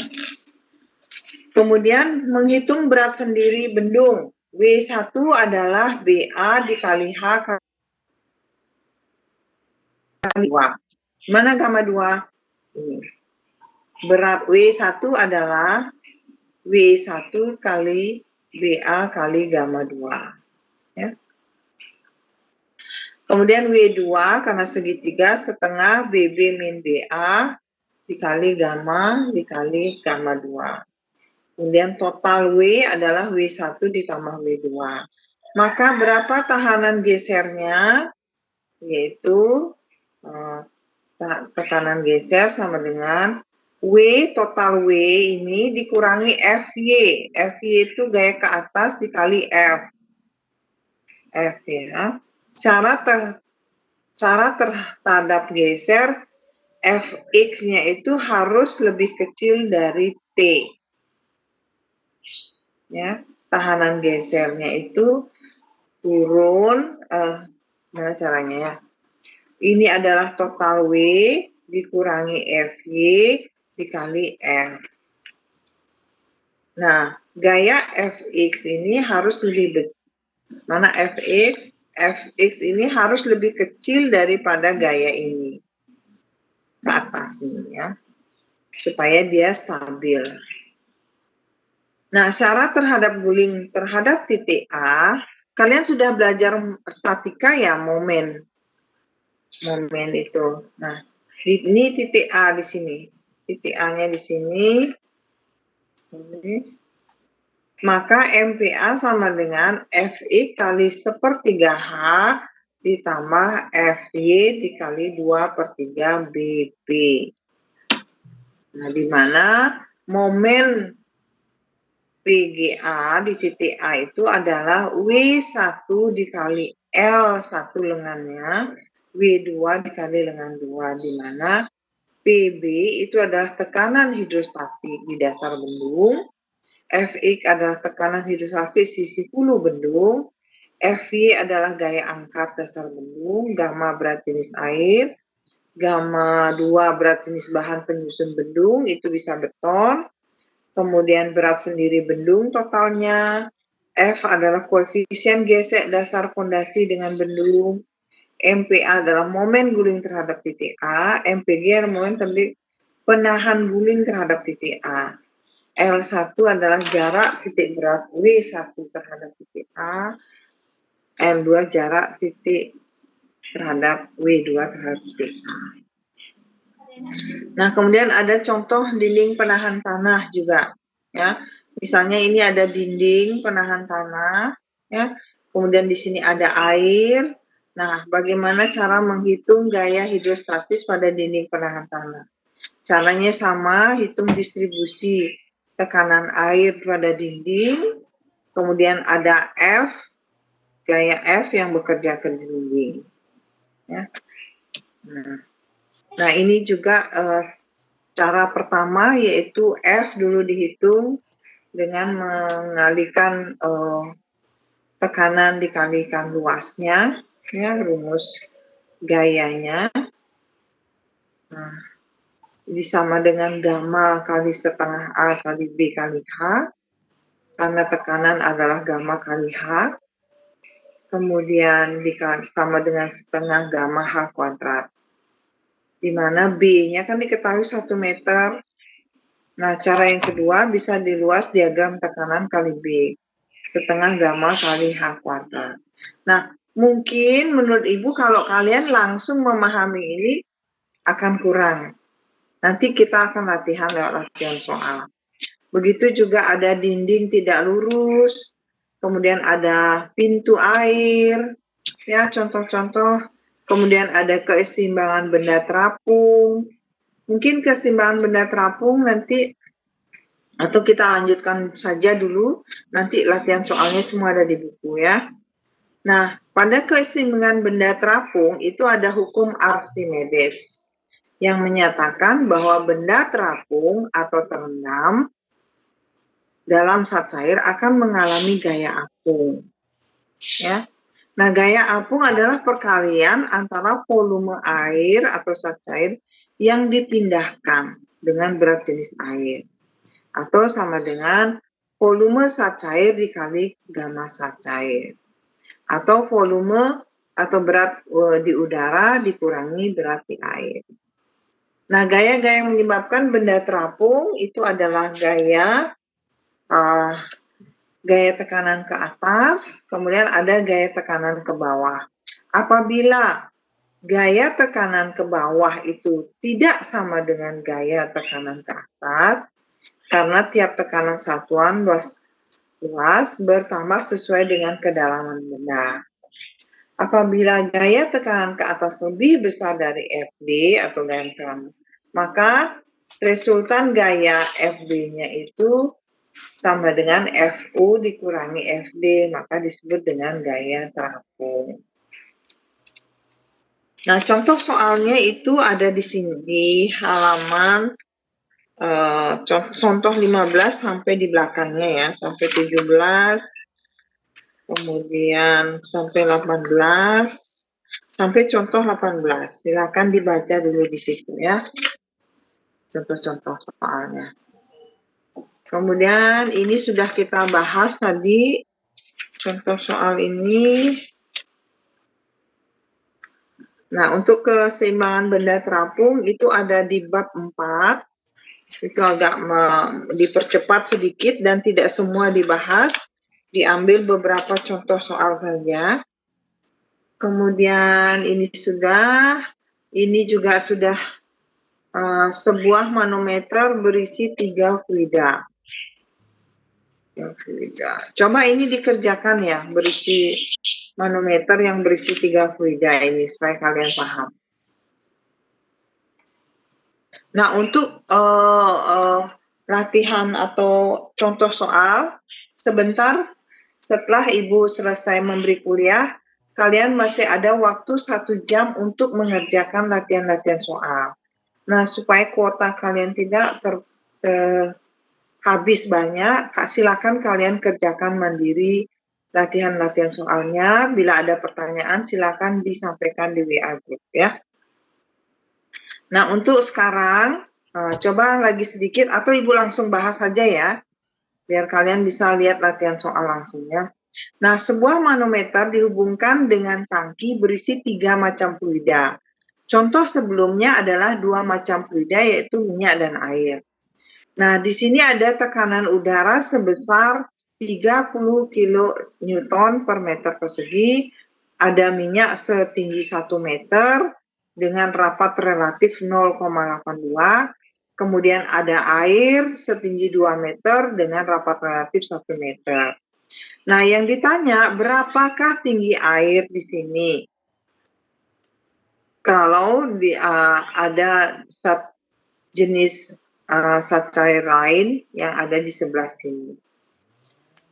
Kemudian menghitung berat sendiri bendung. W1 adalah BA dikali H kali 2. Mana gamma 2? Ini. Berat W1 adalah W1 kali BA kali gamma 2. Ya. Kemudian W2 karena segitiga setengah BB min BA dikali gamma 2. Kemudian total W adalah W1 ditambah W2. Maka berapa tahanan gesernya? Yaitu tekanan geser sama dengan W, total W ini dikurangi Fy. Fy itu gaya ke atas dikali F. F ya. Cara terhadap geser Fx-nya itu harus lebih kecil dari T. Ya, tahanan gesernya itu turun, gimana caranya ya? Ini adalah total W dikurangi Fy dikali F. Nah, gaya Fx ini harus lebih besar. Mana Fx? Fx ini harus lebih kecil daripada gaya ini. Ke atas ini ya. Supaya dia stabil. Nah, syarat terhadap guling terhadap titik A, kalian sudah belajar statika ya, momen itu. Nah, ini titik A di sini. Titik A-nya di sini. Maka MPA sama dengan Fi kali 1/3 H ditambah Fy dikali 2/3 BB. Nah, di mana momen PGA di titik A itu adalah W1 dikali L1 lengannya, W2 dikali lengan 2, di mana PB itu adalah tekanan hidrostatik di dasar bendung, Fx adalah tekanan hidrostatik sisi hulu bendung, Fy adalah gaya angkat dasar bendung, gamma berat jenis air, gamma 2 berat jenis bahan penyusun bendung, itu bisa beton, kemudian berat sendiri bendung totalnya, F adalah koefisien gesek dasar fondasi dengan bendung, MPA adalah momen guling terhadap titik A, MPG adalah momen penahan guling terhadap titik A. L1 adalah jarak titik berat W1 terhadap titik A, L2 jarak titik terhadap W2 terhadap titik A. Nah, kemudian ada contoh dinding penahan tanah juga, ya. Misalnya ini ada dinding penahan tanah, ya. Kemudian di sini ada air. Nah, bagaimana cara menghitung gaya hidrostatis pada dinding penahan tanah? Caranya sama, hitung distribusi tekanan air pada dinding, kemudian ada F, gaya F yang bekerja ke dinding. Ya. Nah, ini juga cara pertama, yaitu F dulu dihitung dengan mengalihkan tekanan dikalikan luasnya, ya, rumus gayanya. Nah, ini sama dengan gamma kali setengah A kali B kali H, karena tekanan adalah gamma kali H. Kemudian sama dengan setengah gamma H kuadrat. Di mana B-nya kan diketahui 1 meter. Nah, cara yang kedua bisa diluas diagram tekanan kali B. Setengah gamma kali H kuadrat. Nah, mungkin menurut Ibu kalau kalian langsung memahami ini akan kurang. Nanti kita akan latihan lewat latihan soal. Begitu juga ada dinding tidak lurus, kemudian ada pintu air, Ya, contoh-contoh. Kemudian ada keseimbangan benda terapung. Mungkin keseimbangan benda terapung nanti atau kita lanjutkan saja dulu, nanti latihan soalnya semua ada di buku ya. Nah, pada keseimbangan benda terapung itu ada hukum Archimedes yang menyatakan bahwa benda terapung atau terendam dalam zat cair akan mengalami gaya apung. Ya. Nah, gaya apung adalah perkalian antara volume air atau zat cair yang dipindahkan dengan berat jenis air. Atau sama dengan volume zat cair dikali gamma zat cair. Atau volume atau berat di udara dikurangi berat di air. Nah, gaya-gaya yang menyebabkan benda terapung itu adalah gaya tekanan ke atas, kemudian ada gaya tekanan ke bawah. Apabila gaya tekanan ke bawah itu tidak sama dengan gaya tekanan ke atas, karena tiap tekanan satuan luas bertambah sesuai dengan kedalaman benda. Apabila gaya tekanan ke atas lebih besar dari FD atau gaya tekanan, maka resultan gaya FB-nya itu sama dengan FU dikurangi FD, maka disebut dengan gaya terapung. Nah, contoh soalnya itu ada di sini, di halaman contoh 15 sampai di belakangnya ya, sampai 17, kemudian sampai 18, sampai contoh 18. Silakan dibaca dulu di situ ya, contoh-contoh soalnya. Kemudian ini sudah kita bahas tadi, contoh soal ini. Nah, untuk keseimbangan benda terapung itu ada di bab 4. Itu agak dipercepat sedikit dan tidak semua dibahas. Diambil beberapa contoh soal saja. Kemudian ini juga sudah sebuah manometer berisi 3 fluida. Coba ini dikerjakan ya, berisi manometer yang berisi 3 fluida ini supaya kalian paham. Nah, untuk latihan atau contoh soal, sebentar setelah Ibu selesai memberi kuliah, kalian masih ada waktu 1 jam untuk mengerjakan latihan-latihan soal. Nah, supaya kuota kalian tidak habis banyak, silakan kalian kerjakan mandiri latihan-latihan soalnya. Bila ada pertanyaan, silakan disampaikan di WA Group ya. Nah, untuk sekarang, coba lagi sedikit, atau Ibu langsung bahas saja ya, biar kalian bisa lihat latihan soal langsung ya. Nah, sebuah manometer dihubungkan dengan tangki berisi 3 macam fluida. Contoh sebelumnya adalah 2 macam fluida, yaitu minyak dan air. Nah, di sini ada tekanan udara sebesar 30 kN per meter persegi, ada minyak setinggi 1 meter dengan rapat relatif 0,82, kemudian ada air setinggi 2 meter dengan rapat relatif 1 meter. Nah, yang ditanya, berapakah tinggi air di sini? Kalau ada jenis zat cair lain yang ada di sebelah sini.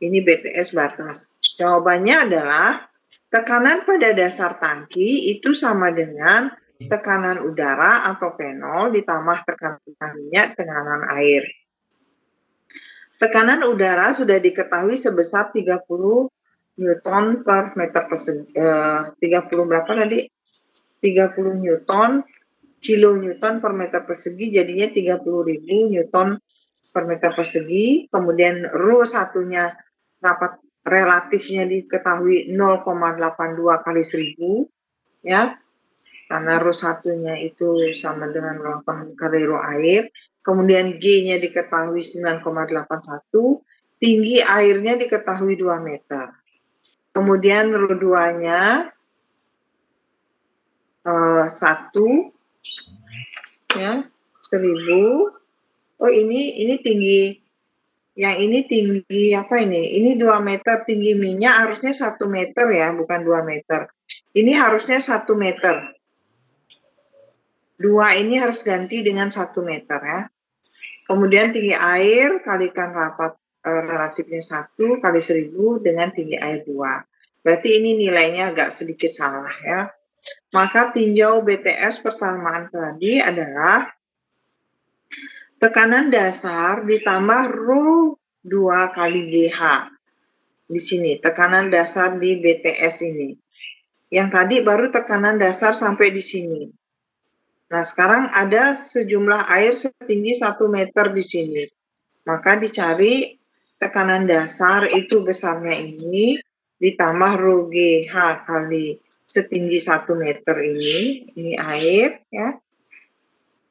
Ini BTS batas. Jawabannya adalah tekanan pada dasar tangki itu sama dengan tekanan udara atau P0 ditambah tekanan minyak tekanan air. Tekanan udara sudah diketahui sebesar 30 Newton per meter persegi. 30 berapa tadi? 30 Newton kilonewton per meter persegi, jadinya 30.000 Newton per meter persegi. Kemudian rho satunya rapat relatifnya diketahui 0,82 kali 1000 ya, karena rho satunya itu sama dengan 8 kali rho air. Kemudian G-nya diketahui 9,81, tinggi airnya diketahui 2 meter. Kemudian rho 2-nya 1 ya, 1000. Oh, ini tinggi, yang ini tinggi apa ini? Ini 2 meter, tinggi minyak harusnya 1 meter ya, bukan 2 meter. Ini harusnya 1 meter. 2 ini harus ganti dengan 1 meter ya. Kemudian tinggi air kalikan relatifnya 1 kali 1000 dengan tinggi air 2. Berarti ini nilainya agak sedikit salah ya. Maka tinjau BTS persamaan tadi adalah tekanan dasar ditambah rho 2 kali GH. Di sini, tekanan dasar di BTS ini. Yang tadi baru tekanan dasar sampai di sini. Nah, sekarang ada sejumlah air setinggi 1 meter di sini. Maka dicari tekanan dasar itu besarnya ini, ditambah rho GH kali setinggi 1 meter ini air ya.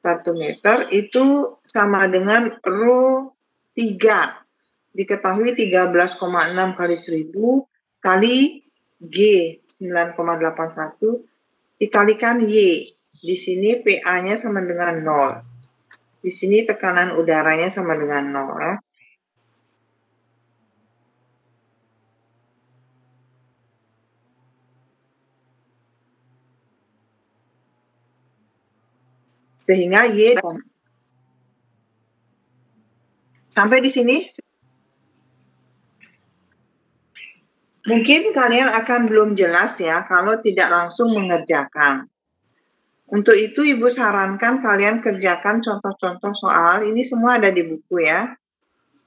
1 meter itu sama dengan rho 3. Diketahui 13,6 kali 1000 kali G 9,81 dikalikan Y. Di sini PA-nya sama dengan 0. Di sini tekanan udaranya sama dengan 0 ya. Sehingga Y sampai di sini mungkin kalian akan belum jelas ya kalau tidak langsung mengerjakan. Untuk itu Ibu sarankan kalian kerjakan contoh-contoh soal. Ini semua ada di buku ya.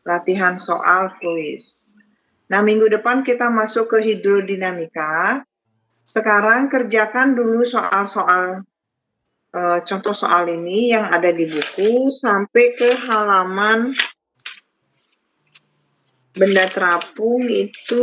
Latihan soal kuis. Nah, minggu depan kita masuk ke hidrodinamika. Sekarang kerjakan dulu soal-soal contoh soal ini yang ada di buku sampai ke halaman benda terapung itu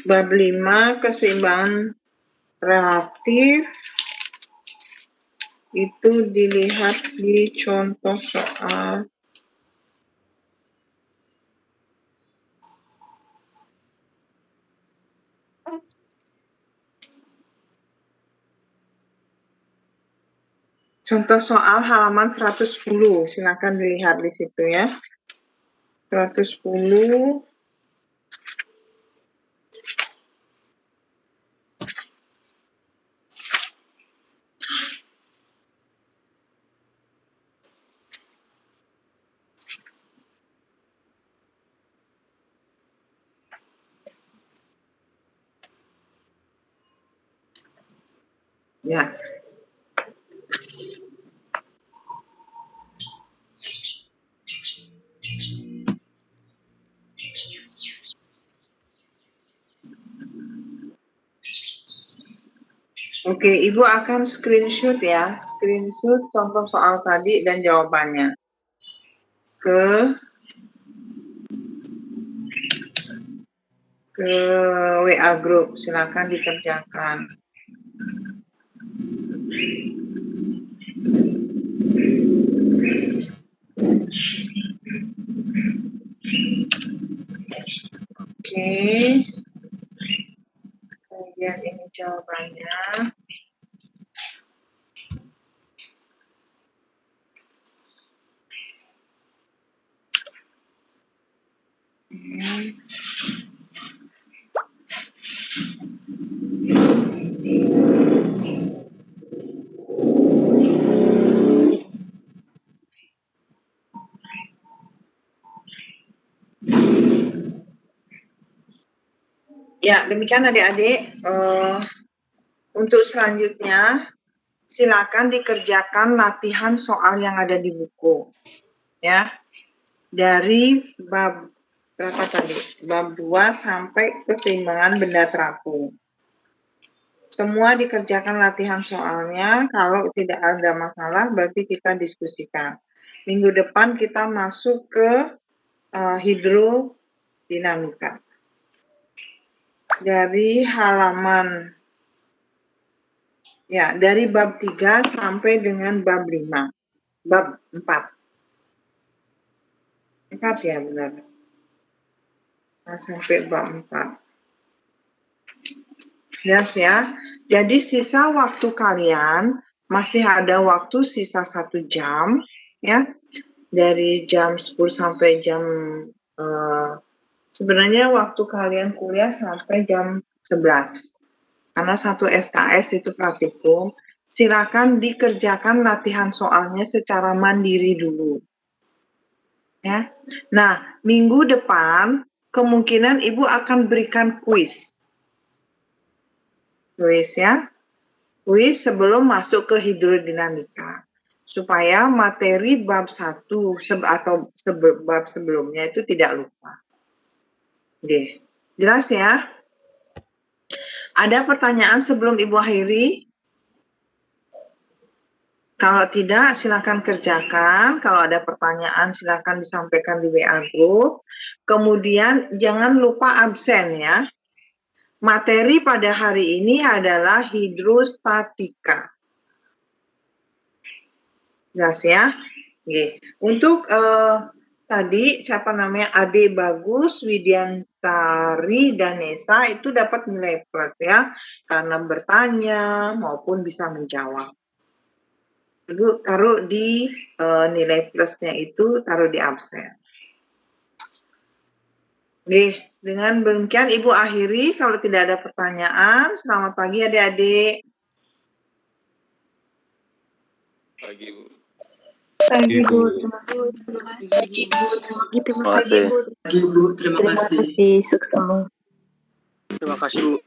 bab 5 keseimbangan relatif itu dilihat di contoh soal halaman 110. Silakan dilihat di situ ya. 110. Ya. Oke, Ibu akan screenshot ya. Screenshot contoh soal tadi dan jawabannya. Ke WA group. Silakan dikerjakan. Oke. Kemudian ini jawabannya. Ya, demikian adik-adik. Untuk selanjutnya, silakan dikerjakan latihan soal yang ada di buku. Ya, dari bab berapa tadi? Bab 2 sampai keseimbangan benda terapung. Semua dikerjakan latihan soalnya. Kalau tidak ada masalah, berarti kita diskusikan. Minggu depan kita masuk ke hidrodinamika. Dari halaman, ya, dari bab 3 sampai dengan bab 5. Bab 4. 4 ya, benar. Nah, sampai bab 4. Jelas ya. Jadi sisa waktu kalian masih ada waktu sisa 1 jam ya. Dari jam 10 sampai jam sebenarnya waktu kalian kuliah sampai jam 11. Karena 1 SKS itu praktikum, silakan dikerjakan latihan soalnya secara mandiri dulu. Ya. Nah, minggu depan kemungkinan Ibu akan berikan kuis. Kuis ya. Kuis sebelum masuk ke hidrodinamika. Supaya materi bab 1 atau bab sebelumnya itu tidak lupa. Oke. Jelas ya? Ada pertanyaan sebelum Ibu akhiri? Kalau tidak, silakan kerjakan. Kalau ada pertanyaan, silakan disampaikan di WA Group. Kemudian, jangan lupa absen ya. Materi pada hari ini adalah hidrostatika. Jelas ya? Oke. Untuk tadi, siapa namanya? Ade Bagus, Widiantari, dan Nesa itu dapat nilai plus ya. Karena bertanya maupun bisa menjawab. Ibu taruh di nilai plusnya itu, taruh di absen. Oke, dengan demikian Ibu akhiri. Kalau tidak ada pertanyaan, selamat pagi adik-adik. Pagi, Bu. Pagi, Bu. Pagi, Bu. Terima kasih. Pagi, Bu. Terima kasih. Sukses semua. Terima kasih, Bu.